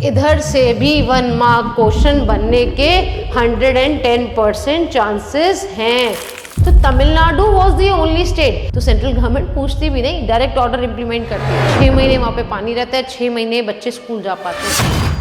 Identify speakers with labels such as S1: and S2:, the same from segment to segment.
S1: इधर से भी 1 मार्क क्वेश्चन बनने के 110% चांसेस हैं। तो Tamil Nadu was the only state, तो सेंट्रल गवर्नमेंट पूछती भी नहीं, डायरेक्ट ऑर्डर इंप्लीमेंट करती है। 6 महीने वहाँ पे पानी रहता है, 6 महीने बच्चे स्कूल जा पाते हैं।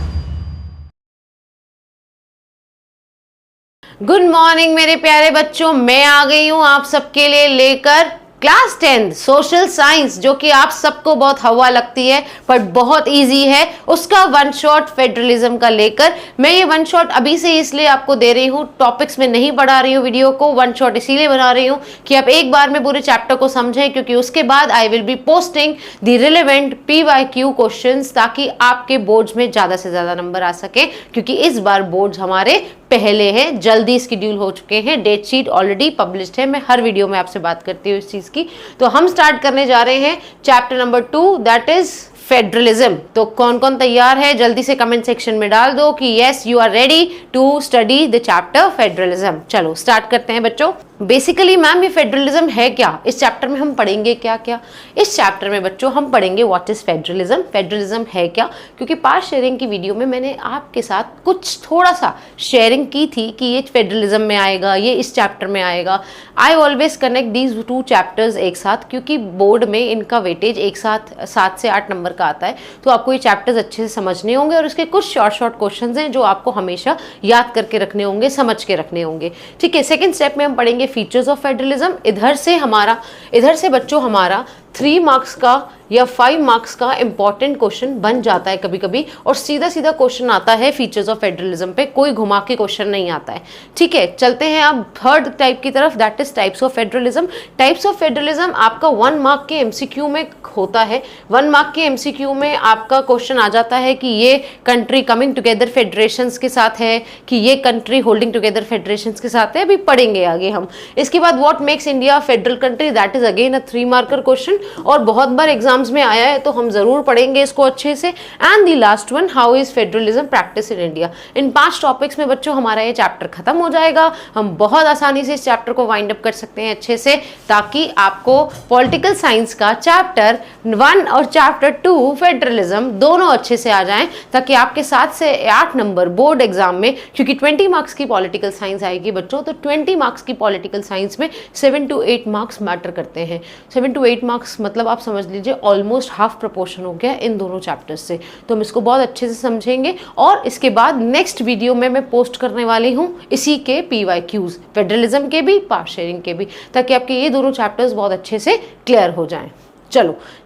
S1: गुड मॉर्निंग मेरे प्यारे बच्चों, मैं आ गई हूँ आप सबके लिए लेकर क्लास 10 सोशल साइंस, जो कि आप सबको बहुत हवा लगती है बट बहुत इजी है, उसका वन शॉट फेडरलिज्म का लेकर। मैं ये वन शॉट अभी से इसलिए आपको दे रही हूँ, टॉपिक्स में नहीं बढ़ा रही हूँ वीडियो को, वन शॉट इसीलिए बना रही हूँ कि आप एक बार में पूरे चैप्टर को समझें, क्योंकि उसके बाद I will be posting the relevant PYQ questions, ताकि आपके बोर्ड्स में ज्यादा से ज्यादा नंबर आ सके, क्योंकि इस बार बोर्ड्स हमारे पहले हैं, जल्दी शेड्यूल हो चुके हैं, डेट शीट ऑलरेडी पब्लिश्ड है। मैं हर वीडियो में आपसे बात करती हूँ इस चीज की। तो हम स्टार्ट करने जा रहे हैं chapter number 2, that is federalism. तो कौन कौन तैयार है जल्दी से कमेंट सेक्शन में डाल दो कि yes you are ready to study the chapter federalism. चलो स्टार्ट करते हैं बच्चों। बेसिकली मैम ये फेडरलिज्म है क्या, इस चैप्टर में हम पढ़ेंगे क्या क्या? इस चैप्टर में बच्चों हम पढ़ेंगे व्हाट इज फेडरलिज्म, फेडरलिज्म है क्या, क्योंकि पास्ट शेयरिंग की वीडियो में मैंने आपके साथ कुछ थोड़ा सा शेयरिंग की थी कि ये फेडरलिज्म में आएगा, ये इस चैप्टर में आएगा। I always connect these 2 chapters एक साथ, क्योंकि बोर्ड में इनका वेटेज एक साथ 7 से 8 नंबर का आता है, तो आपको ये चैप्टर्स अच्छे से समझने होंगे और इसके कुछ शॉर्ट क्वेश्चंस हैं जो आपको हमेशा याद करके रखने होंगे, समझ के रखने होंगे। ठीक है, सेकंड स्टेप में हम पढ़ेंगे फीचर्स ऑफ फेडरलिज्म। इधर से बच्चों हमारा 3 मार्क्स का या 5 मार्क्स का इंपॉर्टेंट क्वेश्चन बन जाता है कभी कभी, और सीधा सीधा क्वेश्चन आता है फीचर्स ऑफ फेडरलिज्म पे, कोई घुमा के क्वेश्चन नहीं आता है। ठीक है, चलते हैं अब थर्ड टाइप की तरफ, that is types of federalism. Types of federalism आपका 1 मार्क के MCQ में होता है। 1 मार्क के MCQ में आपका क्वेश्चन आ जाता है कि ये कंट्री कमिंग टुगेदर फेडरेशंस के साथ है, कि ये कंट्री होल्डिंग टुगेदर फेडरेशंस के साथ है, अभी पढ़ेंगे आगे हम। इसके बाद what makes India federal country, that is again a 3 marker question, और बहुत बार एग्जाम्स में आया है, तो हम जरूर पढ़ेंगे इसको अच्छे से। And the last one, how is federalism practice in India. In 5 topics में बच्चों हमारा ये चैप्टर खत्म हो जाएगा। हम बहुत आसानी से इस चैप्टर को वाइंड अप कर सकते हैं अच्छे से, ताकि आपको पॉलिटिकल साइंस का चैप्टर 1 और चैप्टर 2 फेडरलिज्म दोनों अच्छे से आ जाएं, ताकि आपके 7 से 8 नंबर बोर्ड एग्जाम में, क्योंकि 20 मार्क्स की पॉलिटिकल साइंस आएगी बच्चों, तो 20 मार्क्स की पॉलिटिकल साइंस में 7 to 8 मार्क्स मैटर करते हैं। 7 to 8 मार्क्स मतलब आप समझ लीजिए ऑलमोस्ट हाफ प्रोपोर्शन हो गया इन दोनों चैप्टर्स से। तो हम इसको बहुत अच्छे से समझेंगे, और इसके बाद नेक्स्ट वीडियो में मैं पोस्ट करने वाली हूँ इसी के PYQs, फेडरलिज्म के भी, पास्ट शेयरिंग के भी, ताकि आपके ये दोनों चैप्टर्स बहुत अच्छे से क्लियर हो जाएं।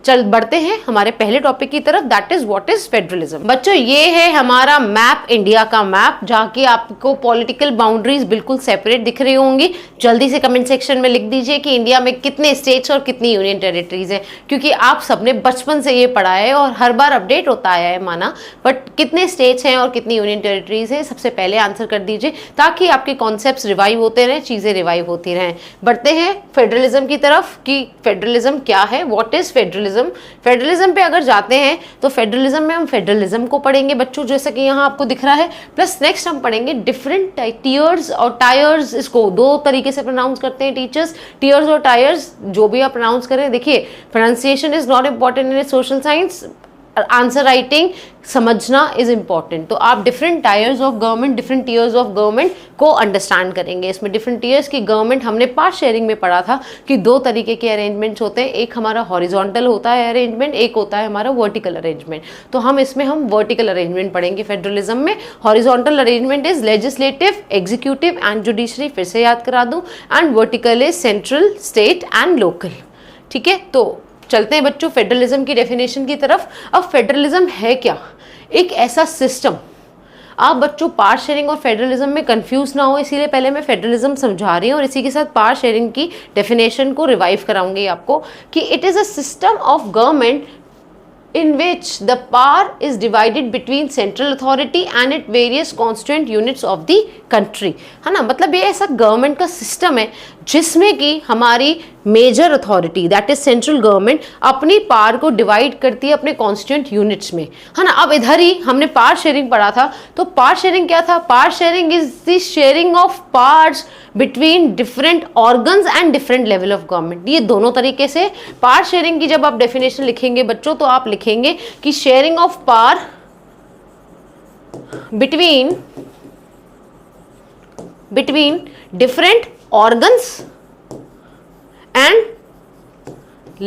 S1: चल बढ़ते हैं हमारे पहले टॉपिक की तरफ, that is what is federalism. बच्चों ये है हमारा मैप, इंडिया का मैप, जहाँ की आपको पॉलिटिकल बाउंड्रीज बिल्कुल सेपरेट दिख रही होंगी। जल्दी से कमेंट सेक्शन में लिख दीजिए कि इंडिया में कितने स्टेट्स और कितनी यूनियन टेरिटरीज हैं, क्योंकि आप सबने बचपन से ये पढ़ा है और हर बार अपडेट होता आया है माना, बट कितने स्टेट्स हैं और कितनी यूनियन टेरिटरीज है सबसे पहले आंसर कर दीजिए, ताकि आपके कॉन्सेप्ट्स रिवाइव होते रहें, चीजें रिवाइव होती रहें। बढ़ते हैं फेडरलिज्म की तरफ कि फेडरलिज्म क्या है, व्हाट इज फेडरलिज्म। फेडरलिज्म पे अगर जाते हैं तो फेडरलिज्म में हम फेडरलिज्म को पढ़ेंगे बच्चों, जैसा कि यहाँ आपको दिख रहा है, प्लस नेक्स्ट हम पढ़ेंगे डिफरेंट टीयर्स और टायर्स। इसको 2 तरीके से प्रोनाउंस करते हैं टीचर्स, टीयर्स और टायर्स, जो भी आप प्रोनाउंस करें। देखिए pronunciation is not important in social science, answer writing समझना इज इंपॉर्टेंट। तो आप different tyres of government, different tears of government को अंडरस्टैंड करेंगे। इसमें डिफरेंट टीयर्स की गवर्नमेंट हमने पास्ट शेयरिंग में पढ़ा था कि 2 तरीके के अरेंजमेंट्स होते हैं, एक हमारा हॉरिजॉन्टल होता है अरेंजमेंट, एक होता है हमारा वर्टिकल अरेंजमेंट। तो हम इसमें वर्टिकल अरेंजमेंट पढ़ेंगे फेडरलिज्म में। Horizontal arrangement is legislative, executive and judiciary, फिर से याद करा दूं, and vertical is central, state and local. ठीक है, तो चलते हैं बच्चों फेडरलिज्म की डेफिनेशन की तरफ। अब फेडरलिज्म है क्या? एक ऐसा सिस्टम, आप बच्चों पार्ट शेयरिंग और फेडरलिज्म में कंफ्यूज ना हो, इसीलिए पहले मैं फेडरलिज्म समझा रही हूँ और इसी के साथ पार्ट शेयरिंग की डेफिनेशन को रिवाइव कराऊंगी आपको, कि it is a system of government in which the power is divided between central authority and its various constituent units of the country, है ना। मतलब ये ऐसा गवर्नमेंट का सिस्टम है जिसमें कि हमारी major authority that is central government अपनी पावर को डिवाइड करती है अपने कॉन्स्टिट्यूएंट यूनिट्स में, है ना। अब इधर ही हमने पावर शेयरिंग पढ़ा था, तो पावर शेयरिंग क्या था? Power sharing is the sharing of powers between different organs and different level of government. ये दोनों तरीके से पावर शेयरिंग की जब आप डेफिनेशन लिखेंगे बच्चों, तो आप लिखेंगे कि sharing of power between different organs and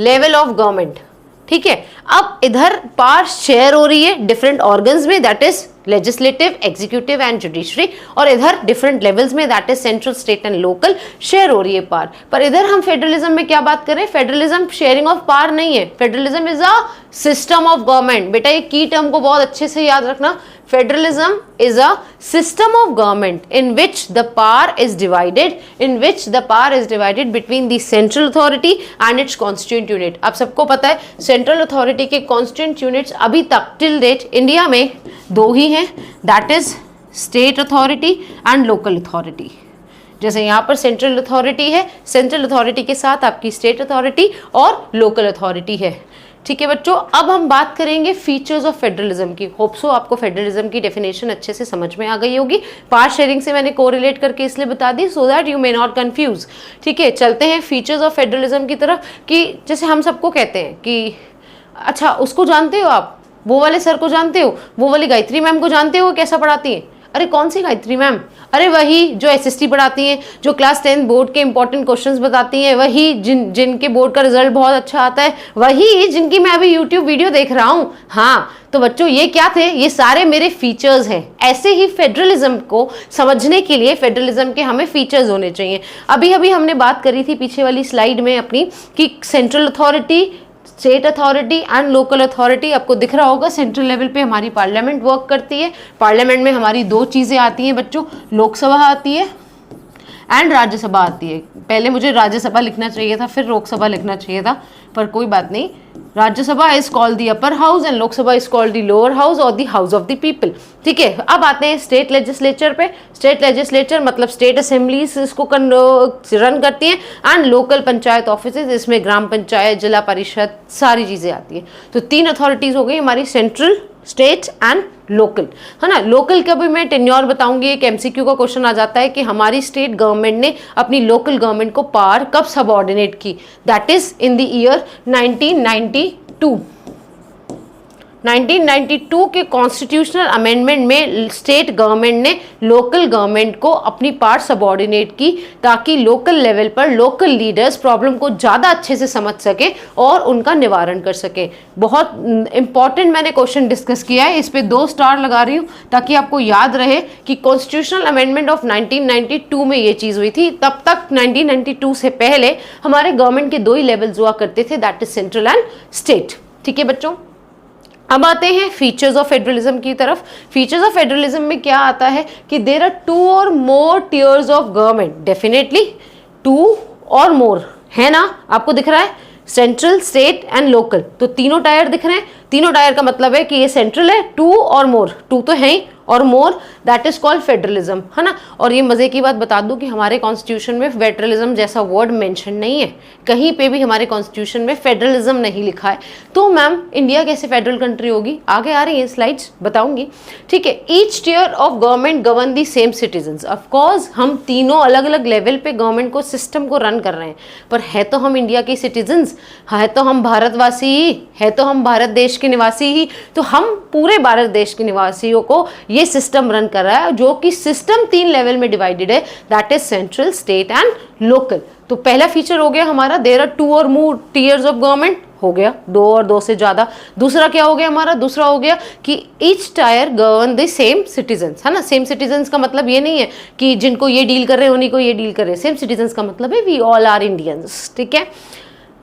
S1: level of government. ठीक है, अब इधर पावर शेयर हो रही है डिफरेंट ऑर्गन्स में, that is legislative, executive and judiciary, और इधर डिफरेंट लेवल्स में, that is central, state and local, share हो रही है पावर। पर इधर हम फेडरलिज्म में क्या बात करें, फेडरलिज्म शेयरिंग ऑफ पावर नहीं है, federalism is a system of government. बेटा ये की टर्म को बहुत अच्छे से याद रखना, federalism is a system of government in which the power is divided between the central authority and its constituent unit. आप सबको पता है सेंट्रल अथॉरिटी के constituent units अभी तक टिल डेट इंडिया में दो ही हैं, that is state authority and local authority। जैसे यहाँ पर सेंट्रल अथॉरिटी है, सेंट्रल अथॉरिटी के साथ आपकी स्टेट अथॉरिटी और लोकल अथॉरिटी है। ठीक है बच्चों, अब हम बात करेंगे फीचर्स ऑफ फेडरलिज्म की। होप सो आपको फेडरलिज्म की डेफिनेशन अच्छे से समझ में आ गई होगी। पावर शेयरिंग से मैंने कोरिलेट करके इसलिए बता दी so that you may not confuse. ठीक है, चलते हैं फीचर्स ऑफ फेडरलिज्म की तरफ। कि जैसे हम सबको कहते हैं कि अच्छा उसको जानते हो आप, वो वाले सर को जानते हो, वो वाली गायत्री मैम को जानते हो, कैसा पढ़ाती है? अरे कौन सी गायत्री मैम? अरे वही जो एसएसटी पढ़ाती हैं, जो क्लास 10 बोर्ड के इंपॉर्टेंट क्वेश्चंस बताती हैं, वही जिनके बोर्ड का रिजल्ट बहुत अच्छा आता है, वही जिनकी मैं अभी यूट्यूब वीडियो देख रहा हूँ। हाँ तो बच्चों ये क्या थे, ये सारे मेरे फीचर्स हैं। ऐसे ही फेडरलिज्म को समझने के लिए फेडरलिज्म के हमें फीचर्स होने चाहिए। अभी अभी हमने बात करी थी पीछे वाली स्लाइड में अपनी कि central authority, state authority and local authority. आपको दिख रहा होगा सेंट्रल लेवल पे हमारी पार्लियामेंट वर्क करती है। पार्लियामेंट में हमारी दो चीज़ें आती हैं बच्चों, लोकसभा आती है एंड राज्यसभा आती है। पहले मुझे राज्यसभा लिखना चाहिए था, फिर लोकसभा लिखना चाहिए था, पर कोई बात नहीं। Rajya Sabha is called the upper house and Lok Sabha is called the lower house और the house of the people. ठीक है, अब आते हैं स्टेट लेजिस्लेचर पे। स्टेट लेजिस्लेचर मतलब स्टेट असेंबलीज इसको रन करती हैं एंड लोकल पंचायत ऑफिसेज, इसमें ग्राम पंचायत, जिला परिषद, सारी चीज़ें आती हैं। तो तीन अथॉरिटीज़ हो गई हमारी, सेंट्रल, स्टेट एंड लोकल, है ना। लोकल का भी मैं टेन्योर बताऊंगी, एक एमसीक्यू का क्वेश्चन आ जाता है कि हमारी स्टेट गवर्नमेंट ने अपनी लोकल गवर्नमेंट को पावर कब सबऑर्डिनेट की, that is in the year 1992। 1992 के कॉन्स्टिट्यूशनल अमेंडमेंट में स्टेट गवर्नमेंट ने लोकल गवर्नमेंट को अपनी पावर सबऑर्डिनेट की ताकि लोकल लेवल पर लोकल लीडर्स प्रॉब्लम को ज़्यादा अच्छे से समझ सके और उनका निवारण कर सके। बहुत इंपॉर्टेंट मैंने क्वेश्चन डिस्कस किया है, इस पे 2 स्टार लगा रही हूँ ताकि आपको याद रहे कि कॉन्स्टिट्यूशनल अमेंडमेंट ऑफ 1992 में ये चीज़ हुई थी। तब तक 1992 से पहले हमारे गवर्नमेंट के 2 ही लेवल्स हुआ करते थे, that is central and state. ठीक है बच्चों, अब आते हैं फीचर्स ऑफ फेडरलिज्म की तरफ। फीचर्स ऑफ फेडरलिज्म में क्या आता है कि देयर आर 2 और more tiers of government, definitely 2 और मोर, है ना। आपको दिख रहा है सेंट्रल, स्टेट एंड लोकल, तो तीनों टायर दिख रहे हैं। तीनों टायर का मतलब है कि ये सेंट्रल है, 2 और मोर, 2 तो है ही और मोर, दैट इज कॉल्ड फेडरलिज्म, है ना। और ये मजे की बात बता दूं कि हमारे कॉन्स्टिट्यूशन में फेडरलिज्म जैसा वर्ड मेंशन नहीं है, कहीं पे भी हमारे कॉन्स्टिट्यूशन में फेडरलिज्म नहीं लिखा है। तो मैम इंडिया कैसे फेडरल कंट्री होगी, आगे आ रही है स्लाइड्स बताऊंगी। ठीक है, each tier of government govern the same citizens. Of course हम तीनों अलग अलग लेवल पे गवर्नमेंट को, सिस्टम को रन कर रहे हैं, पर है तो हम इंडिया के सिटीजन्स, है तो हम भारतवासी ही, है तो हम भारत देश के निवासी ही। तो हम पूरे भारत देश के निवासियों को ये सिस्टम रन कर रहा है, जो कि सिस्टम 3 लेवल में डिवाइडेड है, that is central, state and local. तो पहला फीचर हो गया हमारा, देयर आर 2 और मोर टियर्स ऑफ गवर्नमेंट, हो गया 2 और 2 से ज्यादा। दूसरा क्या हो गया हमारा, दूसरा हो गया कि each tyre govern the same citizens, है ना। सेम सिटीजन्स का मतलब ये नहीं है कि जिनको ये डील कर रहे हैं उन्हीं को ये डील कर रहे हैं। सेम सिटीजन्स का मतलब है वी ऑल आर इंडियंस। ठीक है,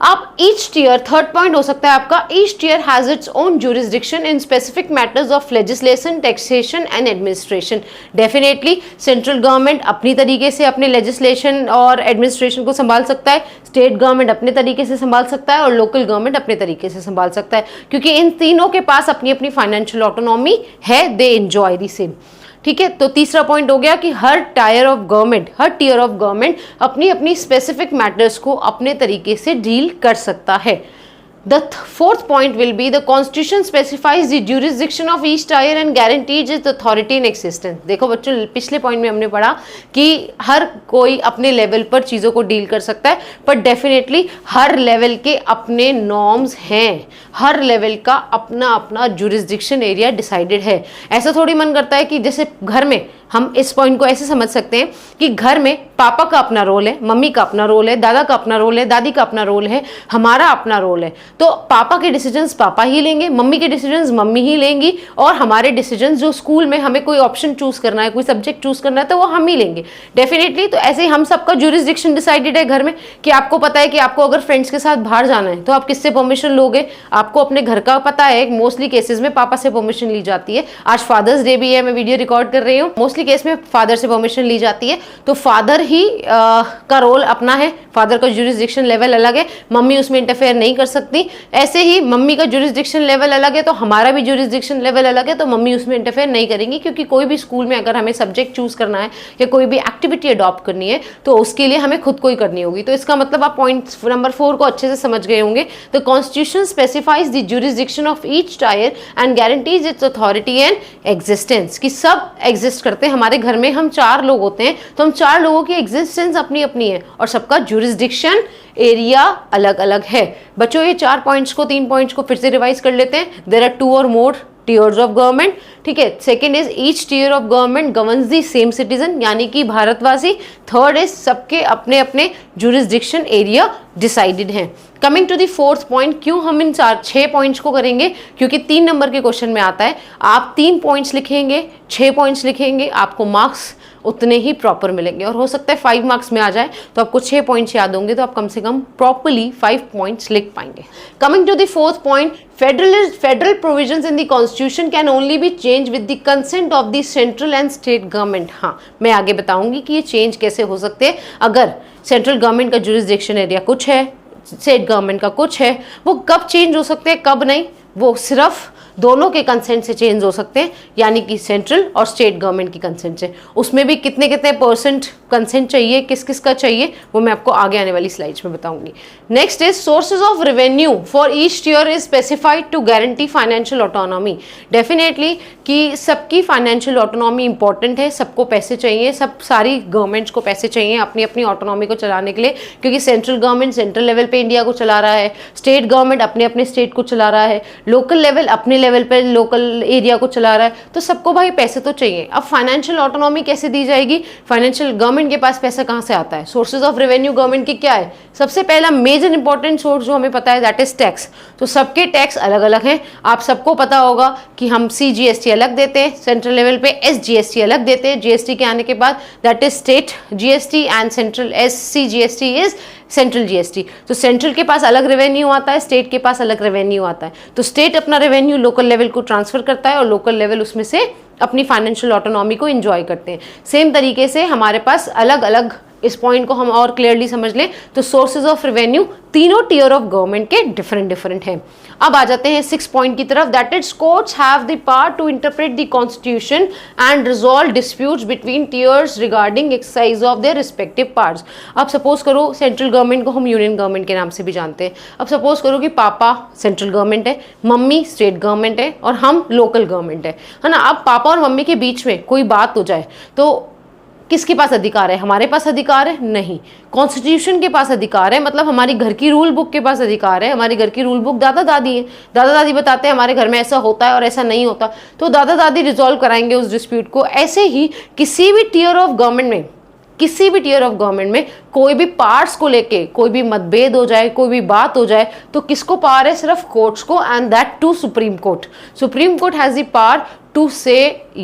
S1: अब ईच टियर, थर्ड पॉइंट हो सकता है आपका, each tier has its own jurisdiction in specific matters of legislation, taxation and administration. Definitely central government अपनी तरीके से अपने लेजिस्लेशन और एडमिनिस्ट्रेशन को संभाल सकता है, स्टेट गवर्नमेंट अपने तरीके से संभाल सकता है और लोकल गवर्नमेंट अपने तरीके से संभाल सकता है, क्योंकि इन तीनों के पास अपनी अपनी फाइनेंशियल ऑटोनॉमी है, दे एंजॉय द सेम। ठीक है, तो तीसरा पॉइंट हो गया कि हर टियर ऑफ गवर्नमेंट अपनी अपनी स्पेसिफिक मैटर्स को अपने तरीके से डील कर सकता है। The fourth point will be the constitution specifies the jurisdiction of each tier and guarantees its authority in existence. देखो बच्चों, पिछले पॉइंट में हमने पढ़ा कि हर कोई अपने लेवल पर चीज़ों को डील कर सकता है, पर डेफिनेटली हर लेवल के अपने नॉर्म्स हैं, हर लेवल का अपना अपना जुरिस्डिक्शन एरिया डिसाइडेड है। ऐसा थोड़ी मन करता है कि जैसे घर में हम इस पॉइंट को ऐसे समझ सकते हैं कि घर में पापा का अपना रोल है, मम्मी का अपना रोल है, दादा का अपना रोल है, दादी का अपना रोल है, हमारा अपना रोल है। तो पापा के डिसीजंस पापा ही लेंगे, मम्मी के डिसीजंस मम्मी ही लेंगी, और हमारे डिसीजंस जो स्कूल में हमें कोई ऑप्शन चूज करना है, कोई सब्जेक्ट चूज करना है, तो वो हम ही लेंगे डेफिनेटली। तो ऐसे ही हम सबका जुरिस्डिक्शन डिसाइडेड है घर में कि आपको पता है कि आपको अगर फ्रेंड्स के साथ बाहर जाना है तो आप किससे परमिशन लोगे, आपको अपने घर का पता है। मोस्टली केसेस में पापा से परमिशन ली जाती है। आज फादर्स डे भी है, मैं वीडियो रिकॉर्ड कर रही हूँ। मोस्टली केस में फादर से परमिशन ली जाती है, तो फादर ही का रोल अपना है, फादर का जुरिस्डिक्शन लेवल अलग है, मम्मी उसमें इंटरफेयर नहीं कर सकती। ऐसे ही मम्मी का जुरिस्डिक्शन लेवल अलग है तो हमारा भी जुरिस्डिक्शन लेवल अलग है, तो मम्मी उसमें इंटरफेयर नहीं करेंगी, क्योंकि कोई भी स्कूल में अगर हमें सब्जेक्ट चूज करना है या कोई भी एक्टिविटी अडॉप्ट करनी है तो उसके लिए हमें खुद को ही करनी होगी। तो इसका मतलब आप पॉइंट नंबर 4 को अच्छे से समझ गए होंगे। The constitution specifies the jurisdiction of each tyre and guarantees it's authority and existence, कि सब एग्जिस्ट करते हैं। हमारे घर में हम 4 लोग होते हैं, तो हम 4 लोगों की एग्जिस्टेंस अपनी अपनी है और सबका जुरिस्डिक्शन एरिया अलग अलग है। बच्चों, ये 4 पॉइंट्स को 3 पॉइंट्स को फिर से रिवाइज कर लेते हैं। देयर आर 2 और मोर टीयर्स ऑफ गवर्नमेंट, ठीक है। Second is each tier of government governs the same citizen, यानी कि भारतवासी। थर्ड इज सबके अपने अपने जुरिस्डिक्शन एरिया डिसाइडेड हैं। Coming to the fourth point, क्यों हम इन 6 पॉइंट्स को करेंगे, क्योंकि 3 नंबर के क्वेश्चन में आता है। आप 3 पॉइंट्स लिखेंगे, 6 पॉइंट्स लिखेंगे, आपको मार्क्स उतने ही प्रॉपर मिलेंगे, और हो सकता है 5 मार्क्स में आ जाए तो आपको 6 पॉइंट्स याद होंगे, तो आप कम से कम प्रॉपरली 5 पॉइंट्स लिख पाएंगे। Coming to the fourth point, federal provisions in the constitution can only be change with the consent of the central and state government. हाँ, मैं आगे बताऊंगी कि ये चेंज कैसे हो सकते हैं। अगर सेंट्रल गवर्नमेंट का जुरिस्डिक्शन एरिया कुछ है, स्टेट गवर्नमेंट का कुछ है, वो कब चेंज हो सकते हैं कब नहीं, वो सिर्फ दोनों के कंसेंट से चेंज हो सकते हैं, यानी कि सेंट्रल और स्टेट गवर्नमेंट की कंसेंट से। उसमें भी कितने कितने परसेंट कंसेंट चाहिए, किस किस का चाहिए, वो मैं आपको आगे आने वाली स्लाइड्स में बताऊंगी। Next is sources of revenue for each tier is specified to guarantee financial autonomy. Definitely कि सबकी फाइनेंशियल ऑटोनॉमी इंपॉर्टेंट है, सबको पैसे चाहिए, सारी गवर्नमेंट्स को पैसे चाहिए अपनी अपनी ऑटोनॉमी को चलाने के लिए, क्योंकि सेंट्रल गवर्नमेंट सेंट्रल लेवल पे इंडिया को चला रहा है, स्टेट गवर्नमेंट अपने अपने स्टेट को चला रहा है, लोकल लेवल अपने लेवल पे लोकल एरिया को चला रहा है, तो सबको भाई पैसे तो चाहिए। अब फाइनेंशियल ऑटोनॉमी कैसे दी जाएगी, फाइनेंशियल गवर्नमेंट के पास पैसा कहाँ से आता है, सोर्सेज ऑफ रेवेन्यू गवर्नमेंट की क्या है, सबसे पहला मेजर इंपॉर्टेंट सोर्स जो हमें पता है दैट इज टैक्स। तो सबके टैक्स अलग अलग हैं, आप सबको पता होगा कि हम CGST अलग देते हैं, सेंट्रल लेवल पे SGST अलग देते हैं, GST के आने के बाद that is state GST and central SCGST is central GST। तो सेंट्रल के पास अलग रेवेन्यू आता है, स्टेट के पास अलग रेवेन्यू आता है। तो स्टेट अपना रेवेन्यू लोकल लेवल को ट्रांसफर करता है और लोकल लेवल उसमें से अपनी फाइनेंशियल ऑटोनॉमी को एंजॉय करते हैं। सेम तरीके से हमारे पास अलग अलग, इस पॉइंट को हम और क्लियरली समझ लें तो सोर्सेज ऑफ रेवेन्यू तीनों टीयर ऑफ गवर्नमेंट के डिफरेंट डिफरेंट हैं। अब आ जाते हैं 6 पॉइंट की तरफ, that is courts have the power to interpret the constitution and resolve disputes between tiers regarding exercise of their respective powers. अब सपोज करो सेंट्रल गवर्नमेंट को हम यूनियन गवर्नमेंट के नाम से भी जानते हैं। अब सपोज करो कि पापा सेंट्रल गवर्नमेंट है, मम्मी स्टेट गवर्नमेंट है और हम लोकल गवर्नमेंट है ना। अब पापा और मम्मी के बीच में कोई बात हो जाए तो किसके पास अधिकार है, हमारे पास अधिकार है नहीं, कॉन्स्टिट्यूशन के पास अधिकार है, मतलब हमारी घर की रूल बुक के पास अधिकार है। हमारी घर की रूल बुक दादा दादी है, दादा दादी बताते हैं हमारे घर में ऐसा होता है और ऐसा नहीं होता, तो दादा दादी रिजॉल्व कराएंगे उस डिस्प्यूट को। ऐसे ही किसी भी टीयर ऑफ गवर्नमेंट में, किसी भी टीयर ऑफ गवर्नमेंट में कोई भी पार्ट्स को लेके कोई भी मतभेद हो जाए, कोई भी बात हो जाए, तो किसको पावर है, सिर्फ कोर्ट्स को, and that too Supreme Court. Supreme Court has the power to say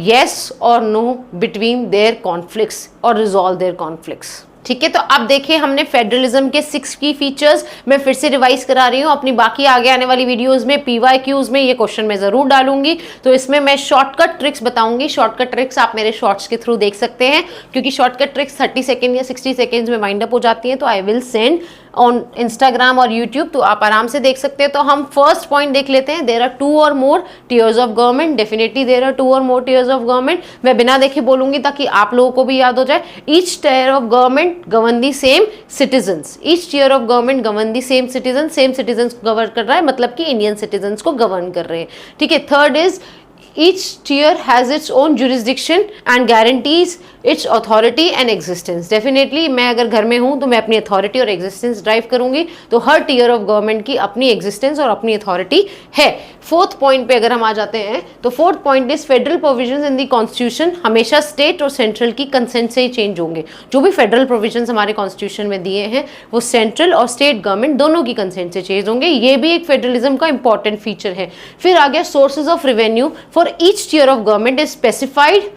S1: yes or no between their conflicts और resolve their conflicts। ठीक है, तो अब देखिए हमने फेडरलिज्म के 6 की फीचर्स मैं फिर से रिवाइज करा रही हूँ अपनी बाकी आगे आने वाली वीडियोस में, PYQs में ये क्वेश्चन मैं जरूर डालूंगी। तो इसमें मैं शॉर्टकट ट्रिक्स बताऊंगी, शॉर्टकट ट्रिक्स आप मेरे शॉर्ट्स के थ्रू देख सकते हैं, क्योंकि शॉर्टकट ट्रिक्स 30 सेकेंड या 60 सेकेंड्स में वाइंड अप हो जाती हैं, तो I will send on Instagram और यूट्यूब, तो आप आराम से देख सकते हैं। तो हम फर्स्ट पॉइंट देख लेते हैं, देयर आर 2 और more tiers of government. Definitely there are 2 और मोर टियर्स ऑफ गवर्नमेंट। मैं बिना देखे बोलूंगी ताकि आप लोगों को भी याद हो जाए। Each tier of government govern the same citizens. Each tier of government govern the same citizen. Same citizens को गवर्न कर रहा है, मतलब कि इंडियन सिटीजन्स को गवर्न कर रहे हैं, ठीक है। Third is each tier has its own jurisdiction and guarantees its authority and existence. Definitely मैं अगर घर में हूँ तो मैं अपनी authority और existence ड्राइव करूँगी, तो हर tier of government की अपनी existence और अपनी authority है। फोर्थ पॉइंट पे अगर हम आ जाते हैं तो fourth point is federal provisions in the constitution हमेशा स्टेट और सेंट्रल की कंसेंट से ही चेंज होंगे। जो भी फेडरल प्रोविजंस हमारे कॉन्स्टिट्यूशन में दिए हैं वो सेंट्रल और स्टेट गवर्नमेंट दोनों की कंसेंट से चेंज होंगे। ये भी एक फेडरलिज्म का इंपॉर्टेंट फीचर है। फिर आ गया sources of revenue for each tier of government is specified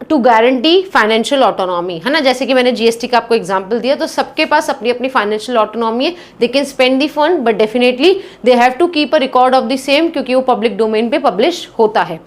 S1: to guarantee financial autonomy, है ना। जैसे कि मैंने जीएसटी का आपको एग्जांपल दिया, तो सबके पास अपनी अपनी फाइनेंशियल ऑटोनॉमी है। They can spend the fund but definitely they have to keep a record of the same, क्योंकि वो पब्लिक डोमेन पे पब्लिश होता है।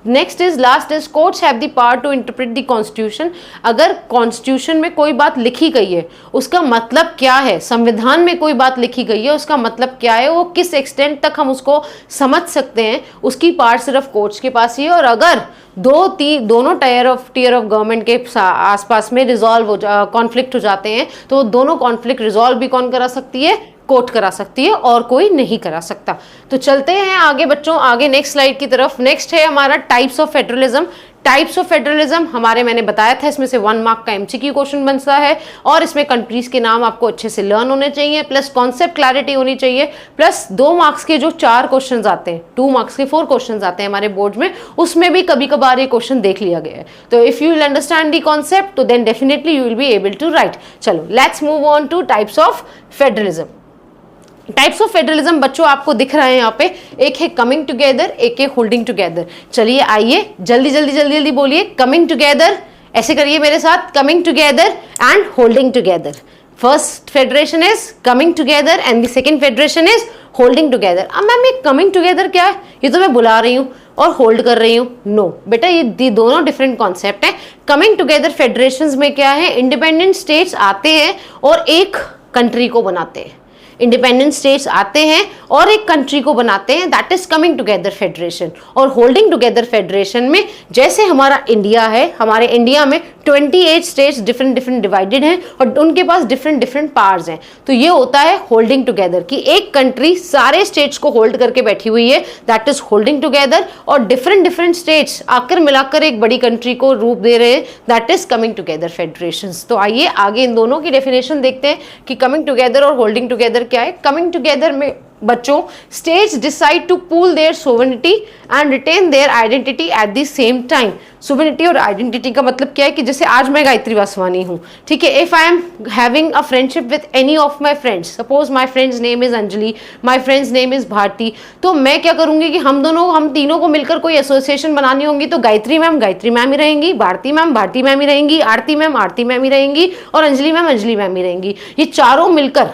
S1: Next is last is courts have the power to interpret the constitution. अगर constitution में कोई बात लिखी गई है उसका मतलब क्या है, संविधान में कोई बात लिखी गई है उसका मतलब क्या है, वो किस एक्सटेंट तक हम उसको समझ सकते हैं, उसकी पावर सिर्फ कोर्ट्स के पास ही है। और अगर दोनों टियर ऑफ गवर्नमेंट के आसपास में कॉन्फ्लिक्ट हो जाते हैं तो दोनों कॉन्फ्लिक्ट रिजॉल्व भी कौन करा सकती है, कोर्ट करा सकती है, और कोई नहीं करा सकता। तो चलते हैं आगे बच्चों, आगे नेक्स्ट स्लाइड की तरफ। नेक्स्ट है हमारा types of federalism. Types of federalism हमारे मैंने बताया था, इसमें से 1 मार्क का एमसीक्यू क्वेश्चन बनता है, और इसमें कंट्रीज के नाम आपको अच्छे से लर्न होने चाहिए, प्लस कॉन्सेप्ट क्लैरिटी होनी चाहिए, प्लस 2 मार्क्स के जो 4 क्वेश्चन आते हैं, 2 मार्क्स के 4 क्वेश्चन आते हैं हमारे बोर्ड में, उसमें भी कभी कभार ये क्वेश्चन देख लिया गया है। तो if you will understand the concept तो then definitely you will be able to write. चलो let's move on to types of federalism. Types of federalism बच्चों आपको दिख रहा है यहाँ पे, एक है कमिंग टुगेदर, एक है होल्डिंग टुगेदर। चलिए आइए जल्दी जल्दी जल्दी जल्दी बोलिए। कमिंग टुगेदर, ऐसे करिए मेरे साथ, coming together and holding together. First federation is coming together and the second federation is holding together. अब मैम ये कमिंग टुगेदर क्या है, ये तो मैं बुला रही हूँ और होल्ड कर रही हूँ। नो बेटा, ये दोनों डिफरेंट कॉन्सेप्ट है। कमिंग टुगेदर फेडरेशंस में क्या है, इंडिपेंडेंट स्टेट्स आते हैं और एक कंट्री को बनाते हैं। इंडिपेंडेंट स्टेट्स आते हैं और एक कंट्री को बनाते हैं, that is coming together federation. और होल्डिंग टुगेदर फेडरेशन में जैसे हमारा इंडिया है, हमारे इंडिया में 28 स्टेट्स डिफरेंट डिवाइडेड हैं और उनके पास डिफरेंट पावर्स हैं। तो ये होता है होल्डिंग टुगेदर, कि एक कंट्री सारे स्टेट्स को होल्ड करके बैठी हुई है, दैट इज होल्डिंग टुगेदर। और डिफरेंट स्टेट्स आकर मिलाकर एक बड़ी कंट्री को रूप दे रहे हैं, that is coming together federations. तो आइए आगे इन दोनों की डेफिनेशन देखते हैं कि कमिंग टुगेदर और होल्डिंग टुगेदर क्या है। कमिंग टुगेदर में बच्चों states decide to pool their sovereignty and retain their identity at the same time. Sovereignty और आइडेंटिटी का मतलब क्या है कि जैसे आज मैं गायत्री वासवानी हूँ, ठीक है, if I am having a friendship with any of my friends, suppose my friend's name is Anjali, my friend's name is Bharati, तो मैं क्या करूंगी कि हम तीनों को मिलकर कोई एसोसिएशन बनानी होंगी, तो गायत्री मैम ही रहेंगी, भारती मैम ही रहेंगी, आरती मैम ही रहेंगी, और अंजलि मैम ही रहेंगी। ये चारों मिलकर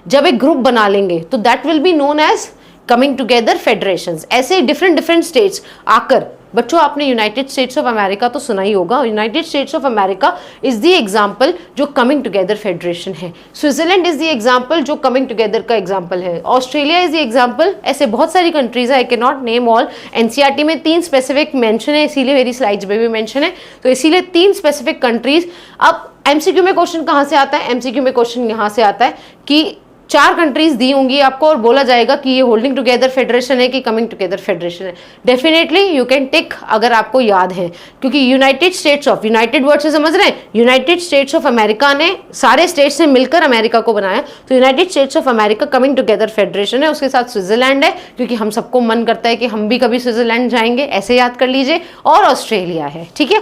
S1: जब एक ग्रुप बना लेंगे तो that will be known as coming together federations. ऐसे डिफरेंट स्टेट्स आकर, बच्चों आपने यूनाइटेड स्टेट्स ऑफ अमेरिका तो सुना ही होगा, United States of America is the example जो कमिंग टुगेदर फेडरेशन है। स्विट्जरलैंड इज द एग्जांपल जो कमिंग टुगेदर का एग्जांपल है। Australia is the example. ऐसे बहुत सारी कंट्रीज है, I can not name all. NCERT में 3 स्पेसिफिक मेंशन है, इसीलिए मेरी स्लाइड्स में भी मेंशन है, तो इसीलिए 3 स्पेसिफिक कंट्रीज। अब एमसीक्यू में क्वेश्चन कहाँ से आता है, एमसीक्यू में क्वेश्चन यहाँ से आता है कि 4 कंट्रीज दी होंगी आपको और बोला जाएगा कि ये होल्डिंग टुगेदर फेडरेशन है कि कमिंग टुगेदर फेडरेशन है। डेफिनेटली यू कैन टिक अगर आपको याद है, क्योंकि United States of, United word से समझ रहे हैं, यूनाइटेड स्टेट्स ऑफ अमेरिका ने सारे स्टेट्स से मिलकर अमेरिका को बनाया, तो United States of America coming together federation है। उसके साथ स्विट्जरलैंड है, क्योंकि हम सबको मन करता है कि हम भी कभी स्विट्जरलैंड जाएंगे, ऐसे याद कर लीजिए, और ऑस्ट्रेलिया है, ठीक है।